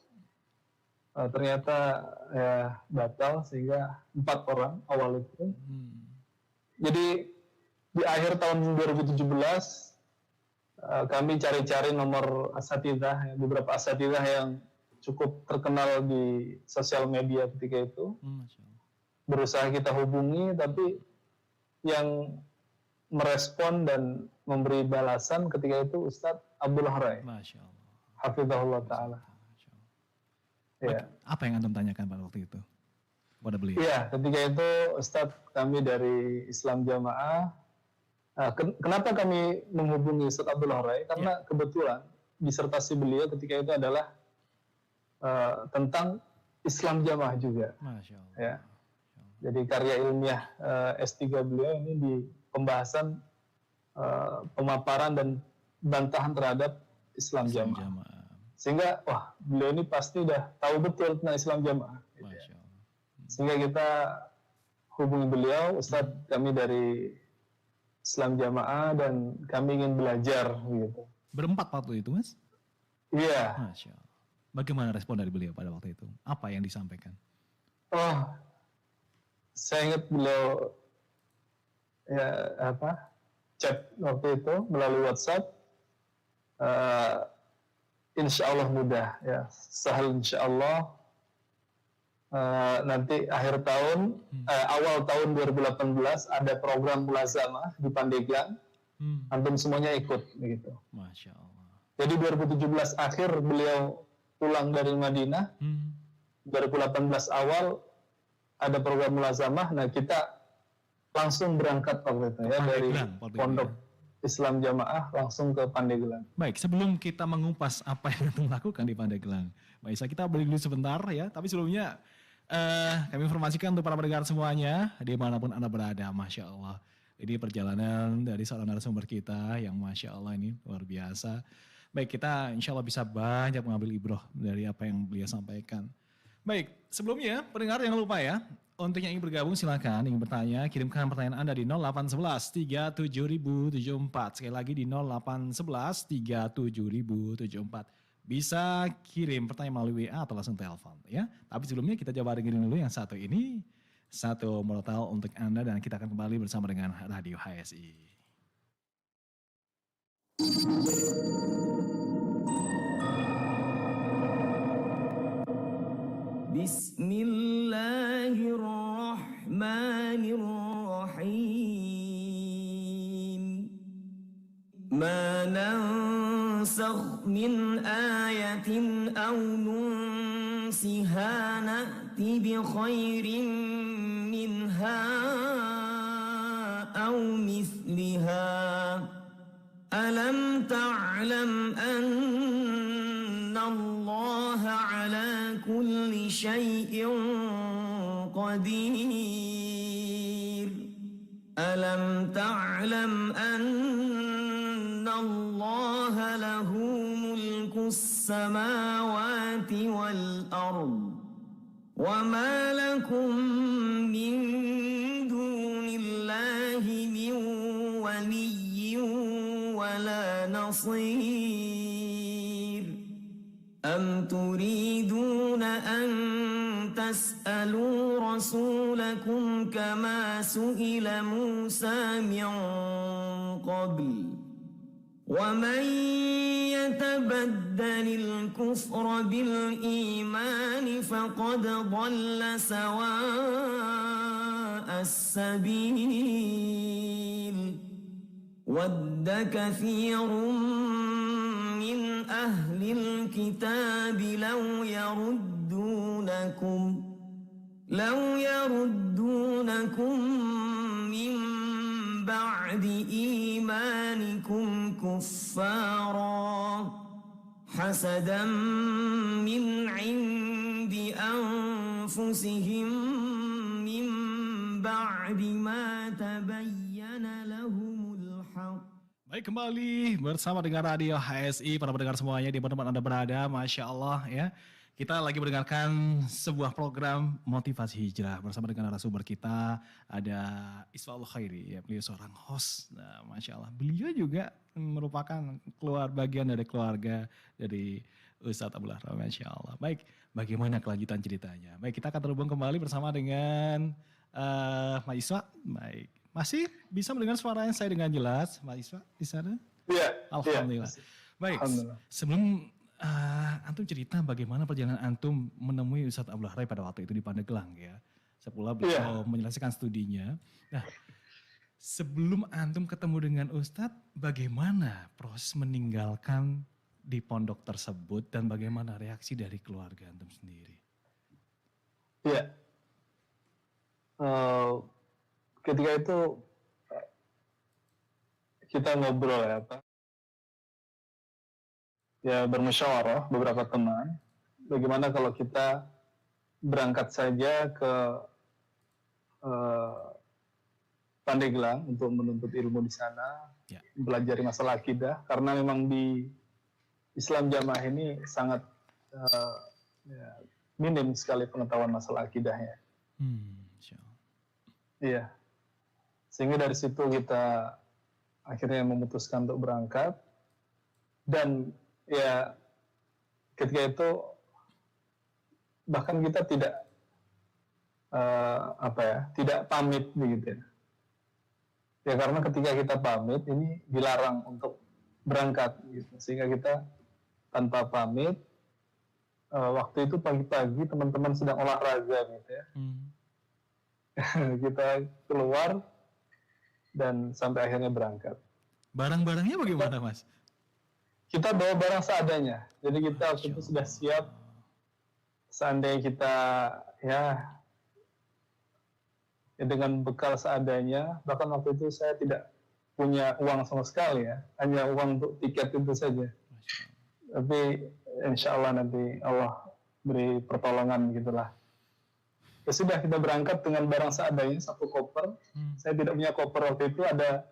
ternyata ya batal, sehingga 4 orang awal itu. Jadi di akhir tahun 2017 kami cari-cari nomor asatidzah, beberapa asatidzah yang cukup terkenal di sosial media ketika itu. Berusaha kita hubungi, tapi yang merespon dan memberi balasan ketika itu Ustadz Abdul Harai, hafizahullah ta'ala. Ya. Apa yang Antum tanyakan pada waktu itu kepada beliau? Iya, ketika itu Ustadz, kami dari Islam Jamaah, kenapa kami menghubungi Ustadz Abdul Harai? Karena kebetulan disertasi beliau ketika itu adalah tentang Islam Jamaah juga. Masya Allah. Ya. Jadi karya ilmiah S3 beliau ini di pembahasan pemaparan dan bantahan terhadap Islam Jamaah. Sehingga wah, beliau ini pasti udah tahu betul tentang Islam Jamaah. Gitu ya. Sehingga kita hubungi beliau, Ustadz, kami dari Islam Jamaah dan kami ingin belajar gitu. Berempat waktu itu, Mas? Iya. Masya Allah. Bagaimana respon dari beliau pada waktu itu? Apa yang disampaikan? Oh, saya ingat beliau chat waktu itu melalui WhatsApp. Insya Allah mudah, ya, sahal insya Allah. Nanti akhir tahun, awal tahun 2018 ada program mulazamah di Pandeglang. Antum semuanya ikut, begitu. Masya Allah. Jadi 2017 akhir beliau pulang dari Madinah. 2018 awal ada program mulazamah. Nah, kita langsung berangkat waktu itu ya, dari pondok Islam Jamaah langsung ke Pandeglang. Baik, sebelum kita mengupas apa yang Antum lakukan di Pandeglang, Mbak Isa, kita balik dulu sebentar ya. Tapi sebelumnya kami informasikan untuk para pendengar semuanya, dimanapun Anda berada, Masya Allah. Ini perjalanan dari seorang narasumber kita yang Masya Allah ini luar biasa. Baik, kita insya Allah bisa banyak mengambil ibroh dari apa yang beliau sampaikan. Baik, sebelumnya pendengar jangan lupa ya, untuk yang ingin bergabung silakan, ingin bertanya, kirimkan pertanyaan Anda di 0811 37074. Sekali lagi di 0811 37074. Bisa kirim pertanyaan melalui WA atau langsung telepon ya. Tapi sebelumnya kita coba dengerin dulu yang satu ini. Satu murotal untuk Anda dan kita akan kembali bersama dengan Radio HSI. Bismillahirrahmanirrahim. Ma nansakh min ayatin aw nunsiha na'ti bi khairin minha aw mithliha. Alam ta'lam anna Allah ala kulli syai'in qadir. Alam ta'lam anna Allah lahu mulku samawati wal ard. Wa ma lakum min dunillahi min waliyyin wala nasir. Am turiduna an tas'alu rasulakum kama su'ila Musa min qabl. وَمَنْ يَتَبَدَّلِ الْكُفْرَ بِالْإِيمَانِ فَقَدْ ضَلَّ سَوَاءَ السَّبِيلِ. وَدَّ كَثِيرٌ مِّنْ أَهْلِ الْكِتَابِ لَوْ يَرُدُّونَكُمْ مِنْ بَعْدِ إِيمَانِكُمْ كُفَّارًا حسدا من عند أنفسهم من بعد ما تبين لهم الحق. Baik, kembali bersama dengan Radio HSI, para pendengar semuanya di mana Anda berada, Masya Allah ya. Kita lagi mendengarkan sebuah program motivasi hijrah bersama dengan narasumber kita, ada Isfaul Khairi, ya, beliau seorang host. Nah, Masya Allah, beliau juga merupakan bagian dari keluarga dari Ustadz Abdul Rahman, Masya Allah. Baik, bagaimana kelanjutan ceritanya? Baik, kita akan terhubung kembali bersama dengan Mbak Iswa. Baik, masih bisa mendengar suaranya saya dengan jelas, Mbak Iswa di sana? Iya. Alhamdulillah. Baik, sebelum antum cerita bagaimana perjalanan antum menemui Ustadz Abdul Rahman pada waktu itu di Pandeglang ya. Setelah beliau menyelesaikan studinya. Nah, sebelum antum ketemu dengan Ustadz, bagaimana proses meninggalkan di pondok tersebut dan bagaimana reaksi dari keluarga antum sendiri? Iya. Ketika itu kita ngobrol ya Pak. Ya bermusyawarah beberapa teman, bagaimana kalau kita berangkat saja ke Pandeglang untuk menuntut ilmu di sana, belajar masalah akidah, karena memang di Islam Jamaah ini sangat minim sekali pengetahuan masalah akidahnya. Iya, sehingga dari situ kita akhirnya memutuskan untuk berangkat, dan ya ketika itu bahkan kita tidak tidak pamit begitu ya. Ya karena ketika kita pamit ini dilarang untuk berangkat gitu. Sehingga kita tanpa pamit waktu itu pagi-pagi teman-teman sedang olahraga gitu ya. Kita keluar dan sampai akhirnya berangkat. Barang-barangnya bagaimana, Mas? Kita bawa barang seadanya. Jadi kita waktu itu sudah siap. Seandainya kita ya dengan bekal seadanya. Bahkan waktu itu saya tidak punya uang sama sekali ya. Hanya uang untuk tiket itu saja. Tapi insya Allah nanti Allah beri pertolongan gitulah. Ya sudah, kita berangkat dengan barang seadanya, satu koper. Saya tidak punya koper waktu itu, ada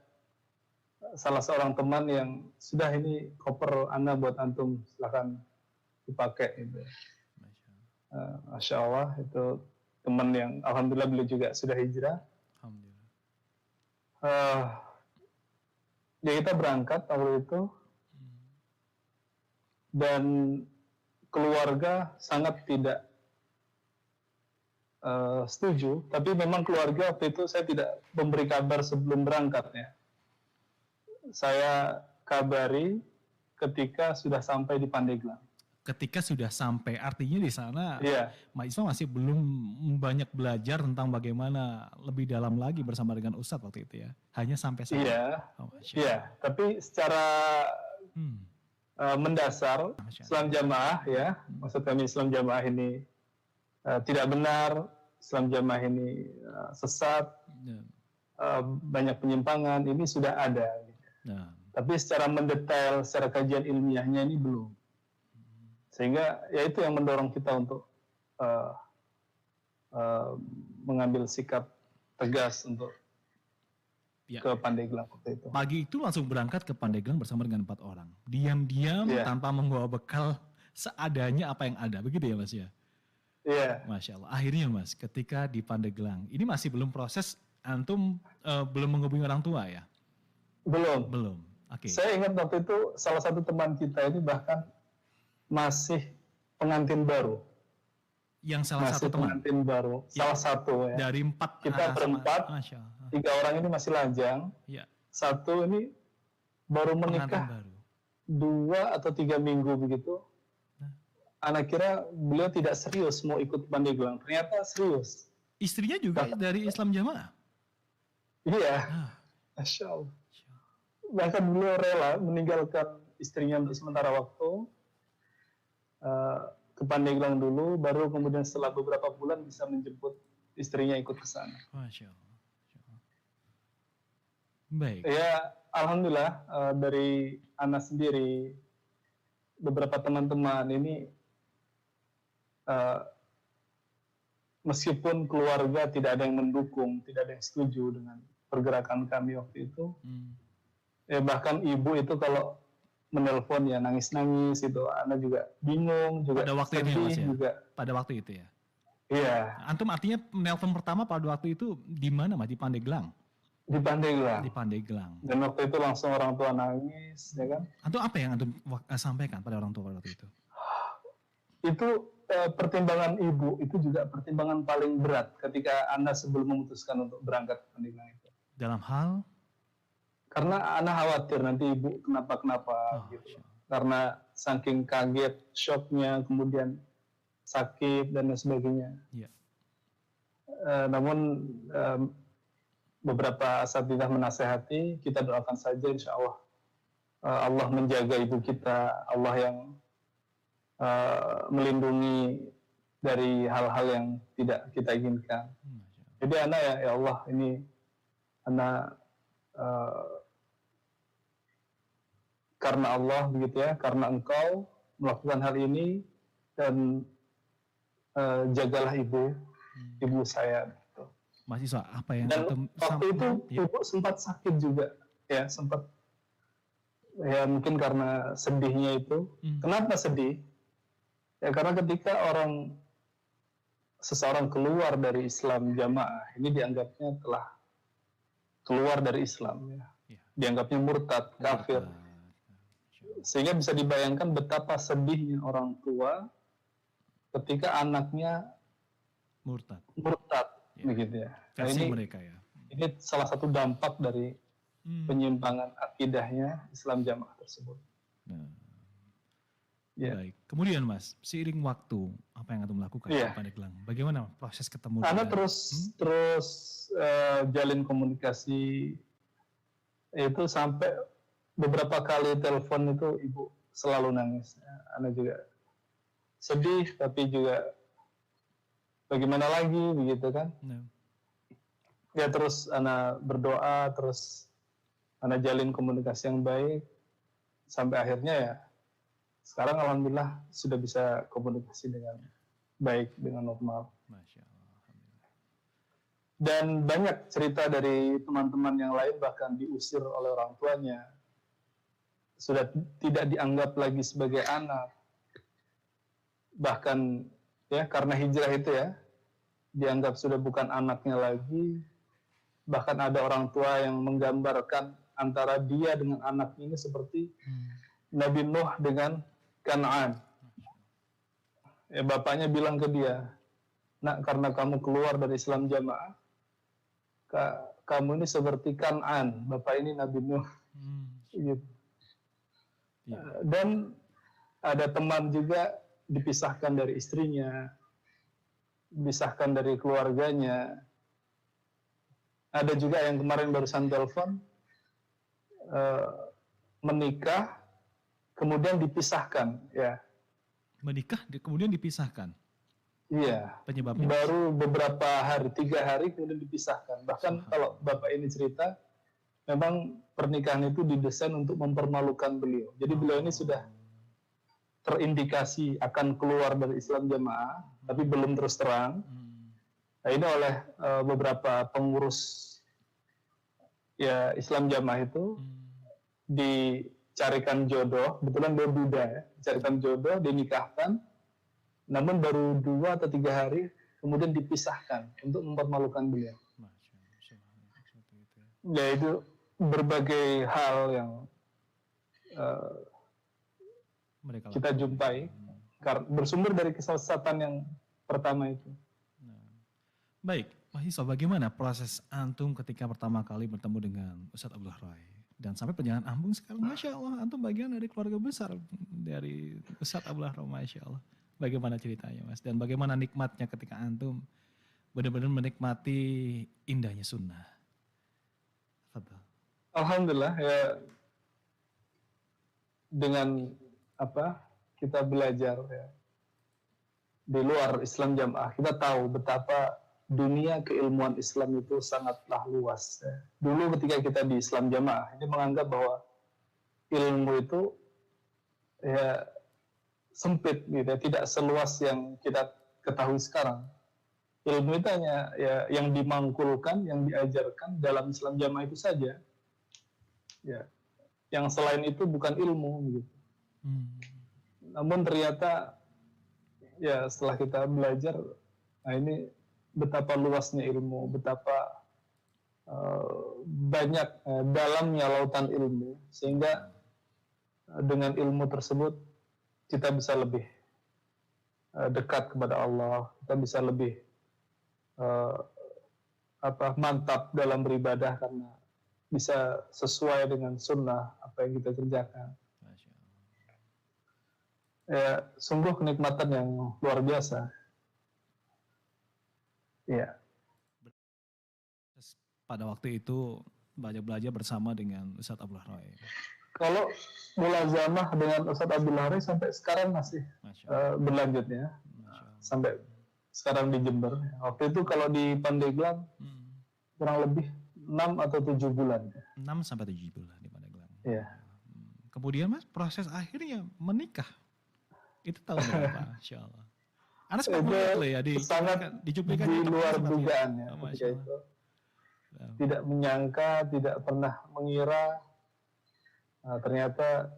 salah seorang teman yang sudah, ini koper Anda buat antum, silakan dipakai gitu. Masya Allah, itu teman yang alhamdulillah beliau juga sudah hijrah. Alhamdulillah. Ya kita berangkat waktu itu, dan keluarga sangat tidak setuju, tapi memang keluarga waktu itu saya tidak memberi kabar sebelum berangkat ya. Saya kabari ketika sudah sampai di Pandeglang. Ketika sudah sampai, artinya di sana Mbak Isma masih belum banyak belajar tentang bagaimana lebih dalam lagi bersama dengan Ustadz waktu itu ya? Hanya sampai sana? Iya, tapi secara mendasar Islam Jamaah ya, maksud kami Islam Jamaah ini tidak benar, Islam Jamaah ini sesat, banyak penyimpangan, ini sudah ada. Tapi secara mendetail, secara kajian ilmiahnya ini belum. Sehingga ya itu yang mendorong kita untuk mengambil sikap tegas untuk ke Pandeglang waktu itu. Pagi itu langsung berangkat ke Pandeglang bersama dengan 4 orang. Diam-diam tanpa membawa bekal, seadanya apa yang ada. Begitu ya Mas ya? Iya. Masya Allah. Akhirnya Mas, ketika di Pandeglang, ini masih belum proses, antum belum menghubungi orang tua ya? Belum. Oke. Saya ingat waktu itu salah satu teman kita ini bahkan masih pengantin baru. Yang salah satu teman? Pengantin baru. Salah satu ya. Dari 4. Kita berempat, 3 orang ini masih lajang. Ya. 1 ini baru menikah 2 atau 3 minggu begitu. Anak kira beliau tidak serius mau ikut Pandeglang. Ternyata serius. Istrinya juga dari Islam Jamaah? Iya. Masya Allah. Bahkan beliau rela meninggalkan istrinya untuk sementara waktu ke Pandeglang dulu, baru kemudian setelah beberapa bulan bisa menjemput istrinya ikut ke sana. Masya Allah. Baik. Ya, alhamdulillah dari Anas sendiri beberapa teman-teman ini meskipun keluarga tidak ada yang mendukung, tidak ada yang setuju dengan pergerakan kami waktu itu, ya bahkan ibu itu kalau menelpon ya nangis-nangis itu, anak juga bingung, juga Pada waktu itu ya, sedih Mas, ya? juga. Pada waktu itu ya. Iya, Antum artinya menelpon pertama pada waktu itu di mana, Mas? Di Pandeglang. di Pandeglang. Di Pandeglang. Dan waktu itu langsung orang tua nangis, ya kan? Antum apa yang antum sampaikan pada orang tua pada waktu itu? Itu pertimbangan ibu itu juga pertimbangan paling berat ketika Anda sebelum memutuskan untuk berangkat ke Pandeglang itu. Dalam hal Karena Anda khawatir nanti ibu kenapa-kenapa gitu. Karena saking kaget, shocknya, kemudian sakit dan lain sebagainya. Iya. Namun beberapa asatidzah menasehati, kita doakan saja insya Allah Allah menjaga ibu kita, Allah yang melindungi dari hal-hal yang tidak kita inginkan. Jadi anak ya Allah ini anak karena Allah begitu ya, karena Engkau melakukan hal ini dan jagalah ibu saya. Gitu. Mahasiswa apa yang dan antum waktu itu ya. ibu sempat sakit juga, ya sempat ya mungkin karena sedihnya itu. Kenapa sedih? Ya karena ketika seseorang keluar dari Islam jamaah, ini dianggapnya telah keluar dari Islam, ya. Dianggapnya murtad, kafir. Sehingga bisa dibayangkan betapa sedihnya orang tua ketika anaknya murtad, begitu ya. Nah, versi mereka ya. Ini salah satu dampak dari penyimpangan akidahnya Islam jamaah tersebut. Baik. Kemudian Mas, seiring waktu apa yang antum lakukan di Pandeglang? Bagaimana proses ketemu? Anda terus jalin komunikasi itu sampai beberapa kali telepon itu ibu selalu nangis. Anda juga sedih, tapi juga bagaimana lagi begitu kan? Ya terus Anda berdoa, terus Anda jalin komunikasi yang baik sampai akhirnya ya. Sekarang alhamdulillah sudah bisa komunikasi dengan baik, dengan normal. Masya Allah. Dan banyak cerita dari teman-teman yang lain bahkan diusir oleh orang tuanya. Sudah tidak dianggap lagi sebagai anak. Bahkan ya karena hijrah itu ya, dianggap sudah bukan anaknya lagi. Bahkan ada orang tua yang menggambarkan antara dia dengan anaknya ini seperti Nabi Nuh dengan Kan'an. Ya, bapaknya bilang ke dia, nak karena kamu keluar dari Islam jamaah, kamu ini seperti Kan'an, bapak ini Nabi Nuh. Gitu. Dan ada teman juga dipisahkan dari istrinya, dipisahkan dari keluarganya. Ada juga yang kemarin barusan telepon, menikah, kemudian dipisahkan, ya. Menikah, kemudian dipisahkan? Iya. Penyebabnya? Baru beberapa hari, 3 hari kemudian dipisahkan. Bahkan kalau bapak ini cerita, memang pernikahan itu didesain untuk mempermalukan beliau. Jadi beliau ini sudah terindikasi akan keluar dari Islam jamaah, tapi belum terus terang. Nah, ini oleh beberapa pengurus ya Islam jamaah itu dicarikan jodoh, kebetulan dia Buddha ya, dicarikan jodoh, dinikahkan, namun baru 2 atau 3 hari kemudian dipisahkan untuk mempermalukan beliau. Ya itu berbagai hal yang kita jumpai bersumber dari kesesatan yang pertama itu. Baik, mahasiswa, bagaimana proses antum ketika pertama kali bertemu dengan Ustadz Abdullah Roy? Dan sampai perjalanan Ambung sekarang, Masya Allah, antum bagian dari keluarga besar dari Ustadz Abdullah Roy, Masya Allah. Bagaimana ceritanya, Mas? Dan bagaimana nikmatnya ketika antum benar-benar menikmati indahnya sunnah? Fadhal. Alhamdulillah, ya dengan kita belajar ya, di luar Islam jamaah, kita tahu betapa dunia keilmuan Islam itu sangatlah luas. Ya. Dulu ketika kita di Islam jamaah, ini menganggap bahwa ilmu itu ya sempit gitu ya, tidak seluas yang kita ketahui sekarang. Ilmu itu hanya ya yang dimangkulkan, yang diajarkan dalam Islam Jamaah itu saja. Ya, yang selain itu bukan ilmu gitu. Namun ternyata ya setelah kita belajar, nah ini betapa luasnya ilmu, betapa banyak dalamnya lautan ilmu, sehingga dengan ilmu tersebut kita bisa lebih dekat kepada Allah, kita bisa lebih mantap dalam beribadah karena bisa sesuai dengan sunnah apa yang kita kerjakan. Ya, sungguh kenikmatan yang luar biasa. Ya. Pada waktu itu belajar bersama dengan Ustadz Abdullah Roy. Kalau mulazamah dengan Ustadz Abdullah Roy sampai sekarang masih berlanjut ya. Sampai sekarang di Jember. Waktu itu kalau di Pandeglang kurang lebih 6 atau 7 bulan. 6 sampai 7 bulan di Pandeglang. Iya. Kemudian Mas, proses akhirnya menikah. Itu tahun berapa? Insya Allah. Anda sempat melihat ya di cuplikan di itu luar dugaan ya. Ketika itu. Tidak menyangka, tidak pernah mengira ternyata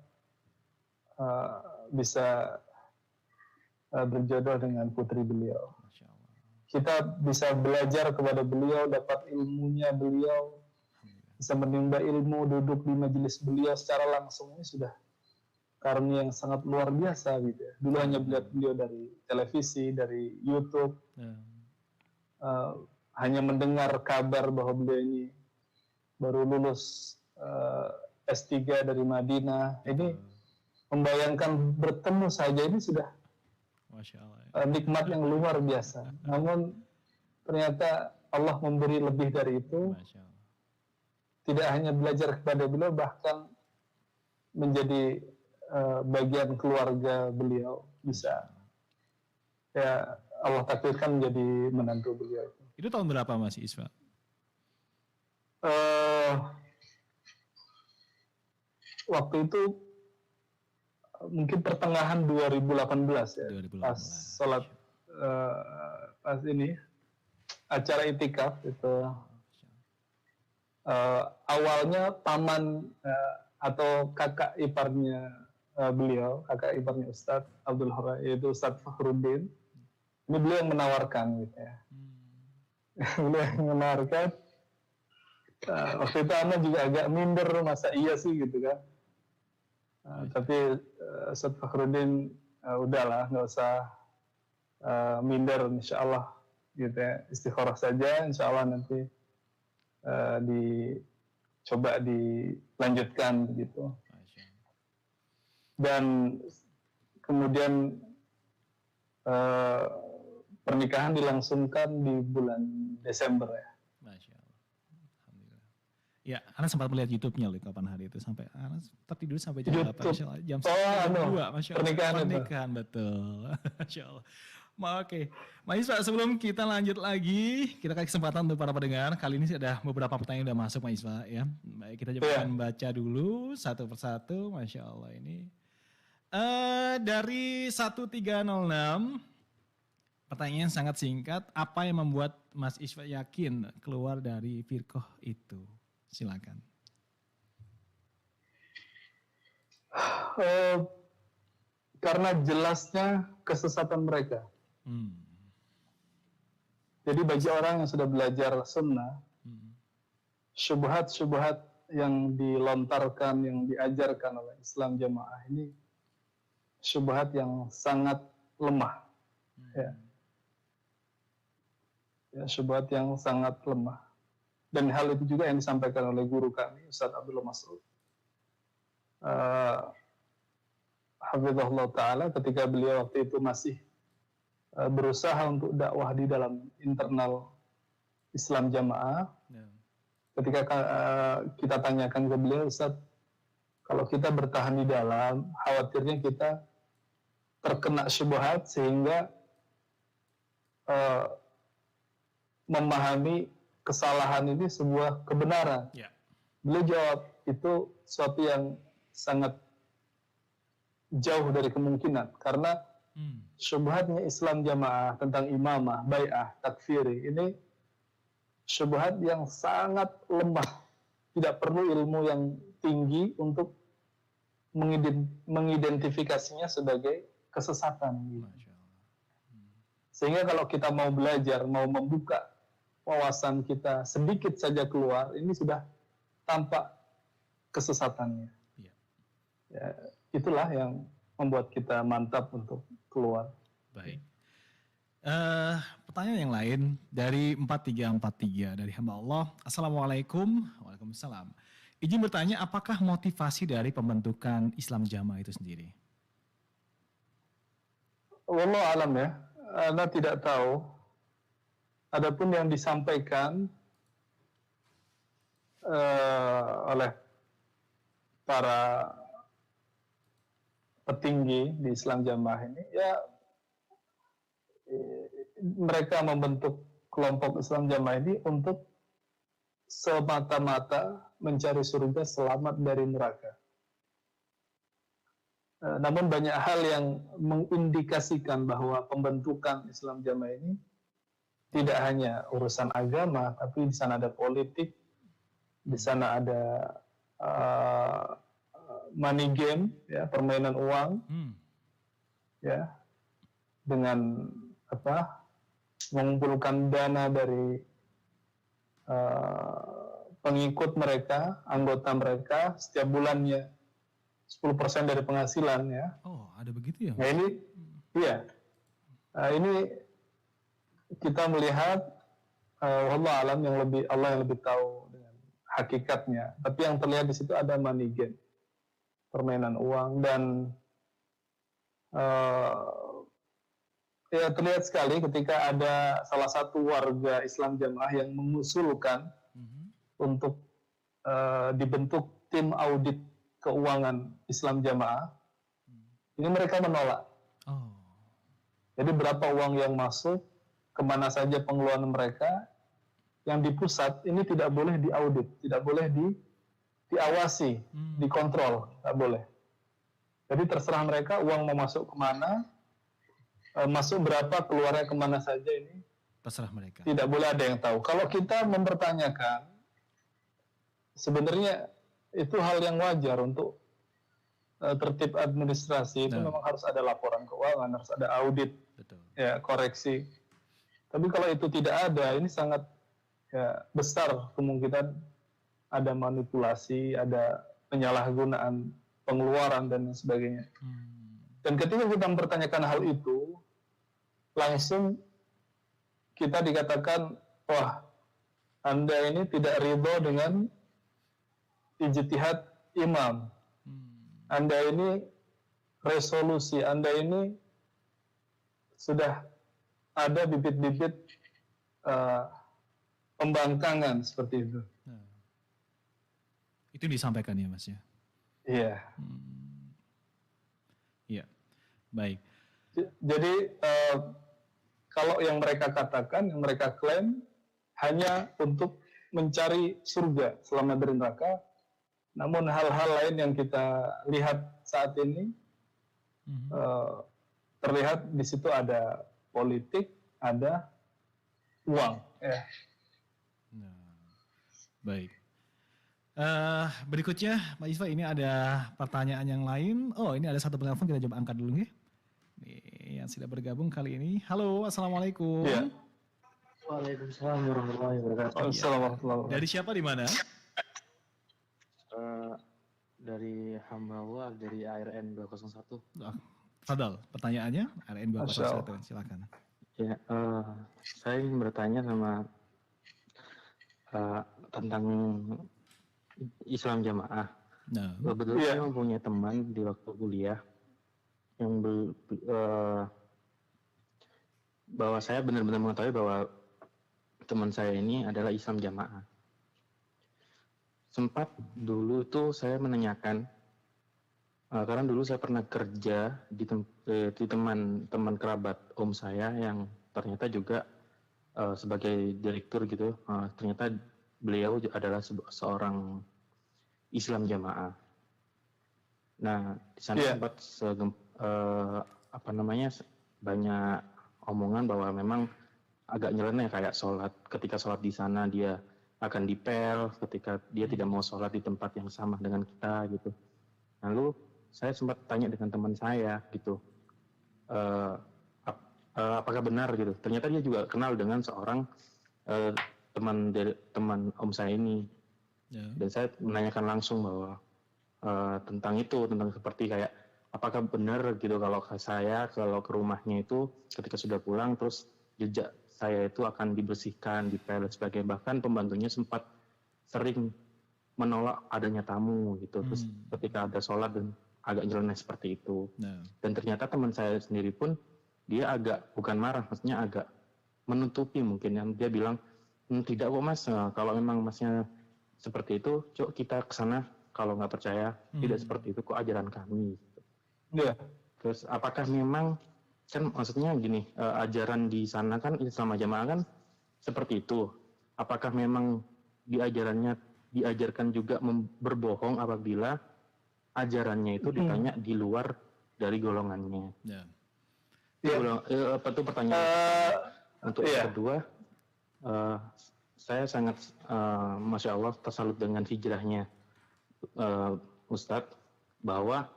bisa berjodoh dengan putri beliau. Kita bisa belajar kepada beliau, dapat ilmunya beliau, bisa menimba ilmu, duduk di majelis beliau secara langsung, ini sudah karunia yang sangat luar biasa gitu ya. Dulu hanya melihat beliau dari televisi, dari YouTube, hanya mendengar kabar bahwa beliau ini baru lulus S3 dari Madinah. Ini membayangkan bertemu saja ini sudah Masya Allah. Nikmat yang luar biasa. Namun ternyata Allah memberi lebih dari itu. Masya Allah. Tidak hanya belajar kepada beliau, bahkan menjadi bagian keluarga beliau, bisa ya Allah takdirkan menjadi menantu beliau. Itu tahun berapa Mas Isfa? Waktu itu mungkin pertengahan 2018 ya. 2018. Pas sholat pas ini acara itikaf itu awalnya paman atau kakak iparnya beliau, kakak iparnya Ustadz Abdul Hora, yaitu Ustadz Fakhruddin. Ini beliau yang menawarkan gitu ya. Beliau yang menawarkan. Waktu itu Ana juga agak minder, masa iya sih gitu kan. Tapi Ustadz Fakhruddin udahlah, nggak usah minder, insya Allah gitu ya, istikharah saja, insya Allah nanti coba dilanjutkan gitu. Dan kemudian pernikahan dilangsungkan di bulan Desember ya. Masya Allah. Alhamdulillah. Ya, Ana sempat melihat YouTube-nya loh kapan hari itu, sampai Ana tertidur sampai jam berapa? Jam 2, Masya Allah. Pernikahan betul. Masya Allah. Oke, Mas Isfa, sebelum kita lanjut lagi, kita kasih kesempatan untuk para pendengar. Kali ini ada beberapa pertanyaan yang sudah masuk, Mas Isfa ya. Baik, kita coba akan baca dulu satu persatu. Masya Allah ini. Dari 1306, pertanyaan sangat singkat. Apa yang membuat Mas Isfa yakin keluar dari firqah itu? Silakan. Karena jelasnya kesesatan mereka. Jadi bagi orang yang sudah belajar sunnah, syubhat-syubhat yang dilontarkan, yang diajarkan oleh Islam Jamaah ini syubhat yang sangat lemah. Ya, syubhat yang sangat lemah. Dan hal itu juga yang disampaikan oleh guru kami, Ustadz Abdullah Mas'ud. Hafizahullah Ta'ala, ketika beliau waktu itu masih berusaha untuk dakwah di dalam internal Islam Jamaah. Ketika kita tanyakan ke beliau, Ustaz, kalau kita bertahan di dalam, khawatirnya kita terkena syubhat sehingga memahami kesalahan ini sebuah kebenaran. Beliau jawab, itu suatu yang sangat jauh dari kemungkinan karena syubhatnya Islam jamaah tentang imamah, bai'ah, takfiri ini syubhat yang sangat lemah. Tidak perlu ilmu yang tinggi untuk mengidentifikasinya sebagai kesesatan. Masya Allah. Sehingga kalau kita mau belajar, mau membuka wawasan kita sedikit saja keluar, ini sudah tampak kesesatannya. Iya. Ya, itulah yang membuat kita mantap untuk keluar. Baik. Pertanyaan yang lain dari 4343 dari hamba Allah. Assalamualaikum. Waalaikumsalam. Izin bertanya, apakah motivasi dari pembentukan Islam Jamaah itu sendiri? Wallahu alam ya, Anda tidak tahu. Adapun yang disampaikan oleh para petinggi di Islam Jamaah ini, ya mereka membentuk kelompok Islam Jamaah ini untuk semata-mata mencari surga selamat dari neraka. Namun banyak hal yang mengindikasikan bahwa pembentukan Islam Jamaah ini tidak hanya urusan agama, tapi di sana ada politik, di sana ada money game, ya, permainan uang, ya, dengan mengumpulkan dana dari pengikut mereka, anggota mereka setiap bulannya 10% dari penghasilan, ya. Oh, ada begitu ya? Nah ini, iya, ini kita melihat Allah alam Allah yang lebih tahu dengan hakikatnya. Tapi yang terlihat di situ ada money game, permainan uang, dan ya terlihat sekali ketika ada salah satu warga Islam Jamaah yang mengusulkan untuk dibentuk tim audit keuangan Islam Jamaah. Ini mereka menolak. Oh. Jadi berapa uang yang masuk, kemana saja pengeluaran mereka, yang di pusat ini tidak boleh diaudit, tidak boleh diawasi, dikontrol, tidak boleh. Jadi terserah mereka uang mau masuk kemana, masuk berapa, keluarnya kemana saja, ini Terserah mereka. tidak boleh ada yang tahu. Kalau kita mempertanyakan, sebenarnya itu hal yang wajar untuk tertib administrasi, itu memang harus ada laporan keuangan, harus ada audit, Betul. ya, koreksi. Tapi kalau itu tidak ada, ini sangat ya, besar kemungkinan ada manipulasi, ada penyalahgunaan pengeluaran dan sebagainya. Dan ketika kita mempertanyakan hal itu, langsung kita dikatakan, wah, Anda ini tidak ridho dengan ijtihad imam. Anda ini resolusi, Anda ini sudah ada bibit-bibit pembangkangan seperti itu. Nah, itu disampaikan ya Mas ya? Iya. Iya, baik. Jadi kalau yang mereka katakan, yang mereka klaim hanya untuk mencari surga selamat dari neraka, namun hal-hal lain yang kita lihat saat ini terlihat di situ ada politik, ada uang. Ya. Nah, baik. Berikutnya, Mbak Isfa, ini ada pertanyaan yang lain. Oh, ini ada satu penelpon, kita coba angkat dulu ya. Nih, yang sudah bergabung kali ini. Halo, Assalamualaikum. Ya. Waalaikumsalam warahmatullahi wabarakatuh. Assalamualaikum. Dari siapa, di mana? Dari hamba Allah, dari ARN 201. Fadal, pertanyaannya ARN 201, silakan. Ya, saya ingin bertanya sama tentang Islam Jamaah. Nah, Kebetulan saya mempunyai teman di waktu kuliah yang bahwa saya benar-benar mengetahui bahwa teman saya ini adalah Islam Jamaah. Sempat dulu tuh saya menanyakan, karena dulu saya pernah kerja di teman kerabat om saya yang ternyata juga sebagai direktur gitu. Ternyata beliau adalah seorang Islam Jamaah. Nah, di sana Iya. sempat banyak omongan bahwa memang agak nyeleneh kayak ketika sholat di sana dia akan dipel, ketika dia tidak mau sholat di tempat yang sama dengan kita gitu. Lalu saya sempat tanya dengan teman saya gitu, apakah benar gitu. Ternyata dia juga kenal dengan seorang teman om saya ini. Ya. Dan saya menanyakan langsung bahwa tentang seperti kayak apakah benar gitu kalau ke rumahnya itu ketika sudah pulang terus jejak saya itu akan dibersihkan, dipel dan sebagainya. Bahkan pembantunya sempat sering menolak adanya tamu gitu. Terus ketika ada sholat dan agak nyeleneh seperti itu. Nah. Dan ternyata teman saya sendiri pun dia agak bukan marah, maksudnya agak menutupi mungkin, yang dia bilang tidak kok mas, kalau memang masnya seperti itu, coba kita kesana. Kalau nggak percaya, tidak seperti itu kok ajaran kami. Iya. Terus apakah memang kan maksudnya gini, ajaran di sana kan Islam Jamaah kan seperti itu. Apakah memang diajarkan juga berbohong apabila ajarannya itu ditanya di luar dari golongannya? Ya. Apa tuh pertanyaan? Untuk yang kedua, saya sangat Masya Allah tersalut dengan hijrahnya Ustadz, bahwa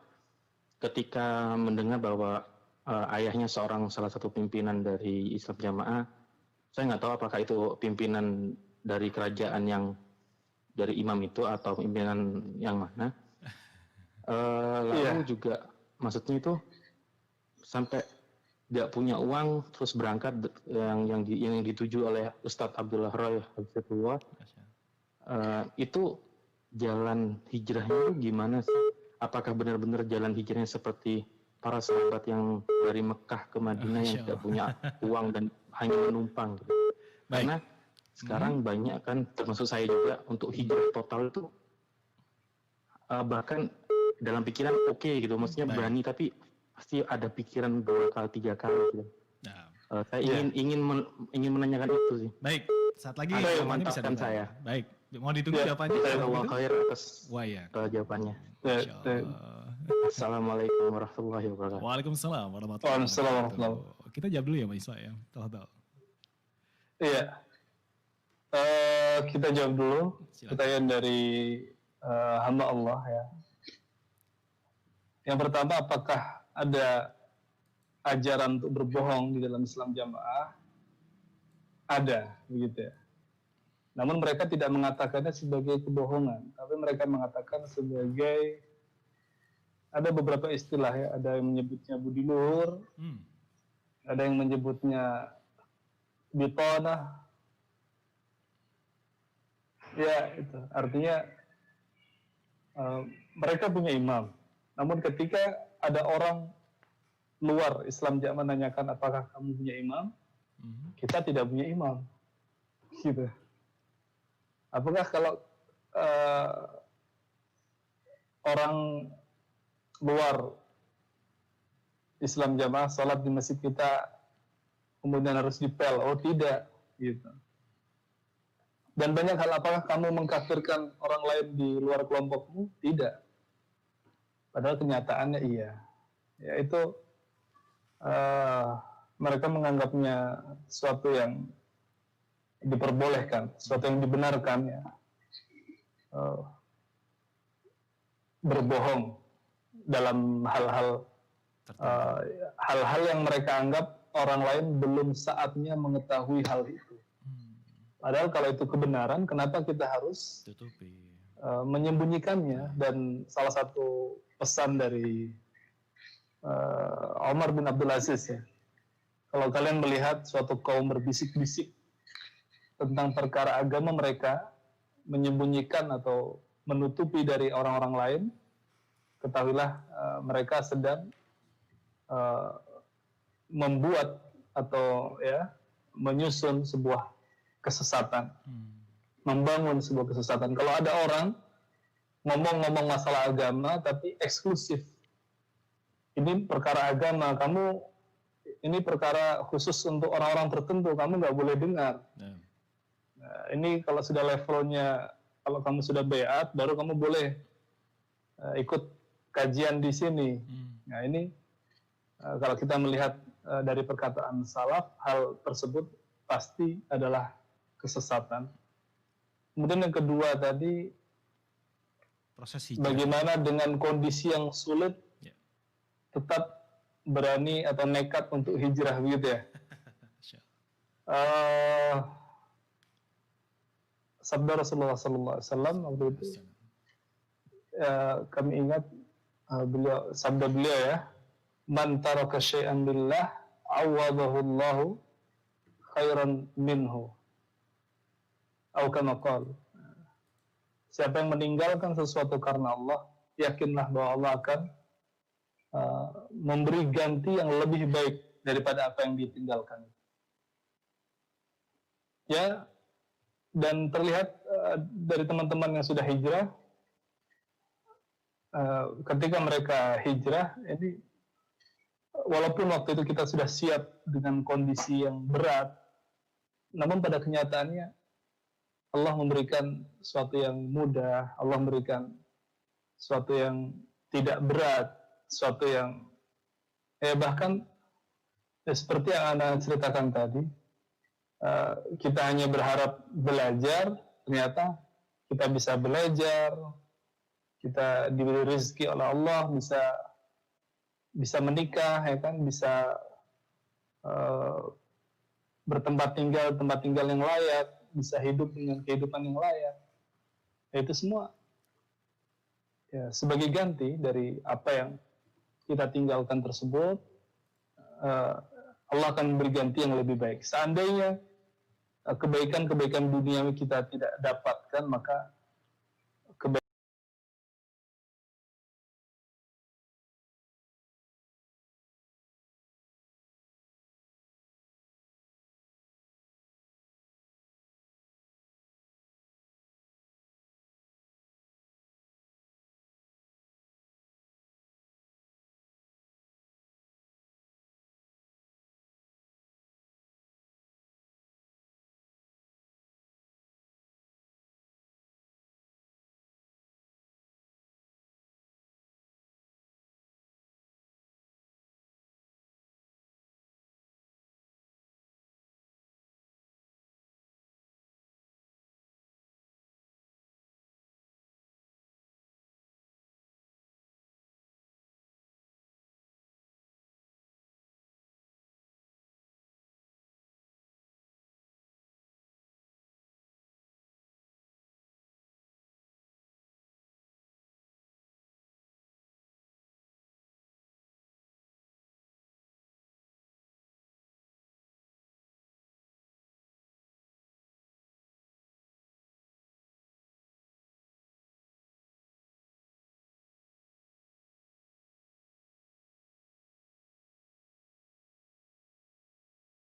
ketika mendengar bahwa ayahnya salah satu pimpinan dari Islam Jamaah, saya nggak tahu apakah itu pimpinan dari kerajaan yang dari imam itu atau pimpinan yang mana. Lalu juga maksudnya itu sampai nggak punya uang terus berangkat yang dituju oleh Ustadz Abdullah Roy Hafizahullah. Itu jalan hijrahnya itu gimana sih? Apakah benar-benar jalan hijrahnya seperti para sahabat yang dari Mekah ke Madinah yang tidak punya uang dan hanya menumpang gitu? Karena sekarang banyak kan, termasuk saya juga, untuk hijrah total itu bahkan dalam pikiran oke gitu, maksudnya berani, tapi pasti ada pikiran 2 kali 3 kali gitu. Nah. Saya ingin menanyakan itu sih. Baik, saat lagi Ada yang jawabannya bisa mantapkan ditanya. saya. Baik, mau ditunggu jawabannya? Jazakallahu khair atas Wah ya. jawabannya. Masya Allah. Assalamualaikum warahmatullahi wabarakatuh. Waalaikumsalam warahmatullahi Waalaikumsalam wabarakatuh. Kita jawab dulu ya Mas Iswa ya. Tahu. Iya. Kita jawab dulu pertanyaan dari hamba Allah ya. Yang pertama, apakah ada ajaran untuk berbohong di dalam Islam Jamaah? Ada, begitu ya. Namun mereka tidak mengatakannya sebagai kebohongan, tapi mereka mengatakan sebagai, ada beberapa istilah ya, ada yang menyebutnya budi luhur, ada yang menyebutnya bitonah. Ya, itu artinya mereka punya imam. Namun ketika ada orang luar Islam Jamaah menanyakan apakah kamu punya imam, kita tidak punya imam, gitu. Apakah kalau orang luar Islam Jamaah sholat di masjid kita kemudian harus dipel? Oh tidak, gitu. Dan banyak hal, apakah kamu mengkafirkan orang lain di luar kelompokmu? Tidak. Padahal kenyataannya iya. Yaitu mereka menganggapnya sesuatu yang diperbolehkan, sesuatu yang dibenarkan ya. Berbohong dalam hal-hal yang mereka anggap orang lain belum saatnya mengetahui hal itu. Padahal kalau itu kebenaran, kenapa kita harus menyembunyikannya? Dan salah satu pesan dari Omar bin Abdul Aziz ya, kalau kalian melihat suatu kaum berbisik-bisik tentang perkara agama mereka, menyembunyikan atau menutupi dari orang-orang lain, ketahuilah mereka sedang membuat atau ya menyusun sebuah kesesatan, membangun sebuah kesesatan. Kalau ada orang ngomong-ngomong masalah agama tapi eksklusif, ini perkara agama, ini perkara khusus untuk orang-orang tertentu, kamu nggak boleh dengar. Nah, ini kalau sudah levelnya, kalau kamu sudah baiat, baru kamu boleh ikut kajian di sini. Nah ini kalau kita melihat dari perkataan salaf, hal tersebut pasti adalah kesesatan. Kemudian yang kedua tadi, proses hijrah. bagaimana dengan kondisi yang sulit Ya. tetap berani atau nekat untuk hijrah gitu ya. Sabda Rasulullah SAW waktu itu, kami ingat sabda beliau ya, man taraka syai'an billah awadahu Allahu khairan minhu, atau kama qala. Siapa yang meninggalkan sesuatu karena Allah, yakinlah bahwa Allah akan memberi ganti yang lebih baik daripada apa yang ditinggalkan. Ya, dan terlihat dari teman-teman yang sudah hijrah, ketika mereka hijrah, ini walaupun waktu itu kita sudah siap dengan kondisi yang berat, namun pada kenyataannya Allah memberikan sesuatu yang mudah, Allah memberikan sesuatu yang tidak berat, sesuatu yang bahkan seperti yang Anda ceritakan tadi, kita hanya berharap belajar, ternyata kita bisa belajar, kita diberi rezeki oleh Allah, bisa menikah, ya kan, bisa bertempat tinggal yang layak, bisa hidup dengan kehidupan yang layak. Itu semua ya sebagai ganti dari apa yang kita tinggalkan tersebut. Allah akan memberi ganti yang lebih baik. Seandainya kebaikan-kebaikan dunia kita tidak dapatkan, maka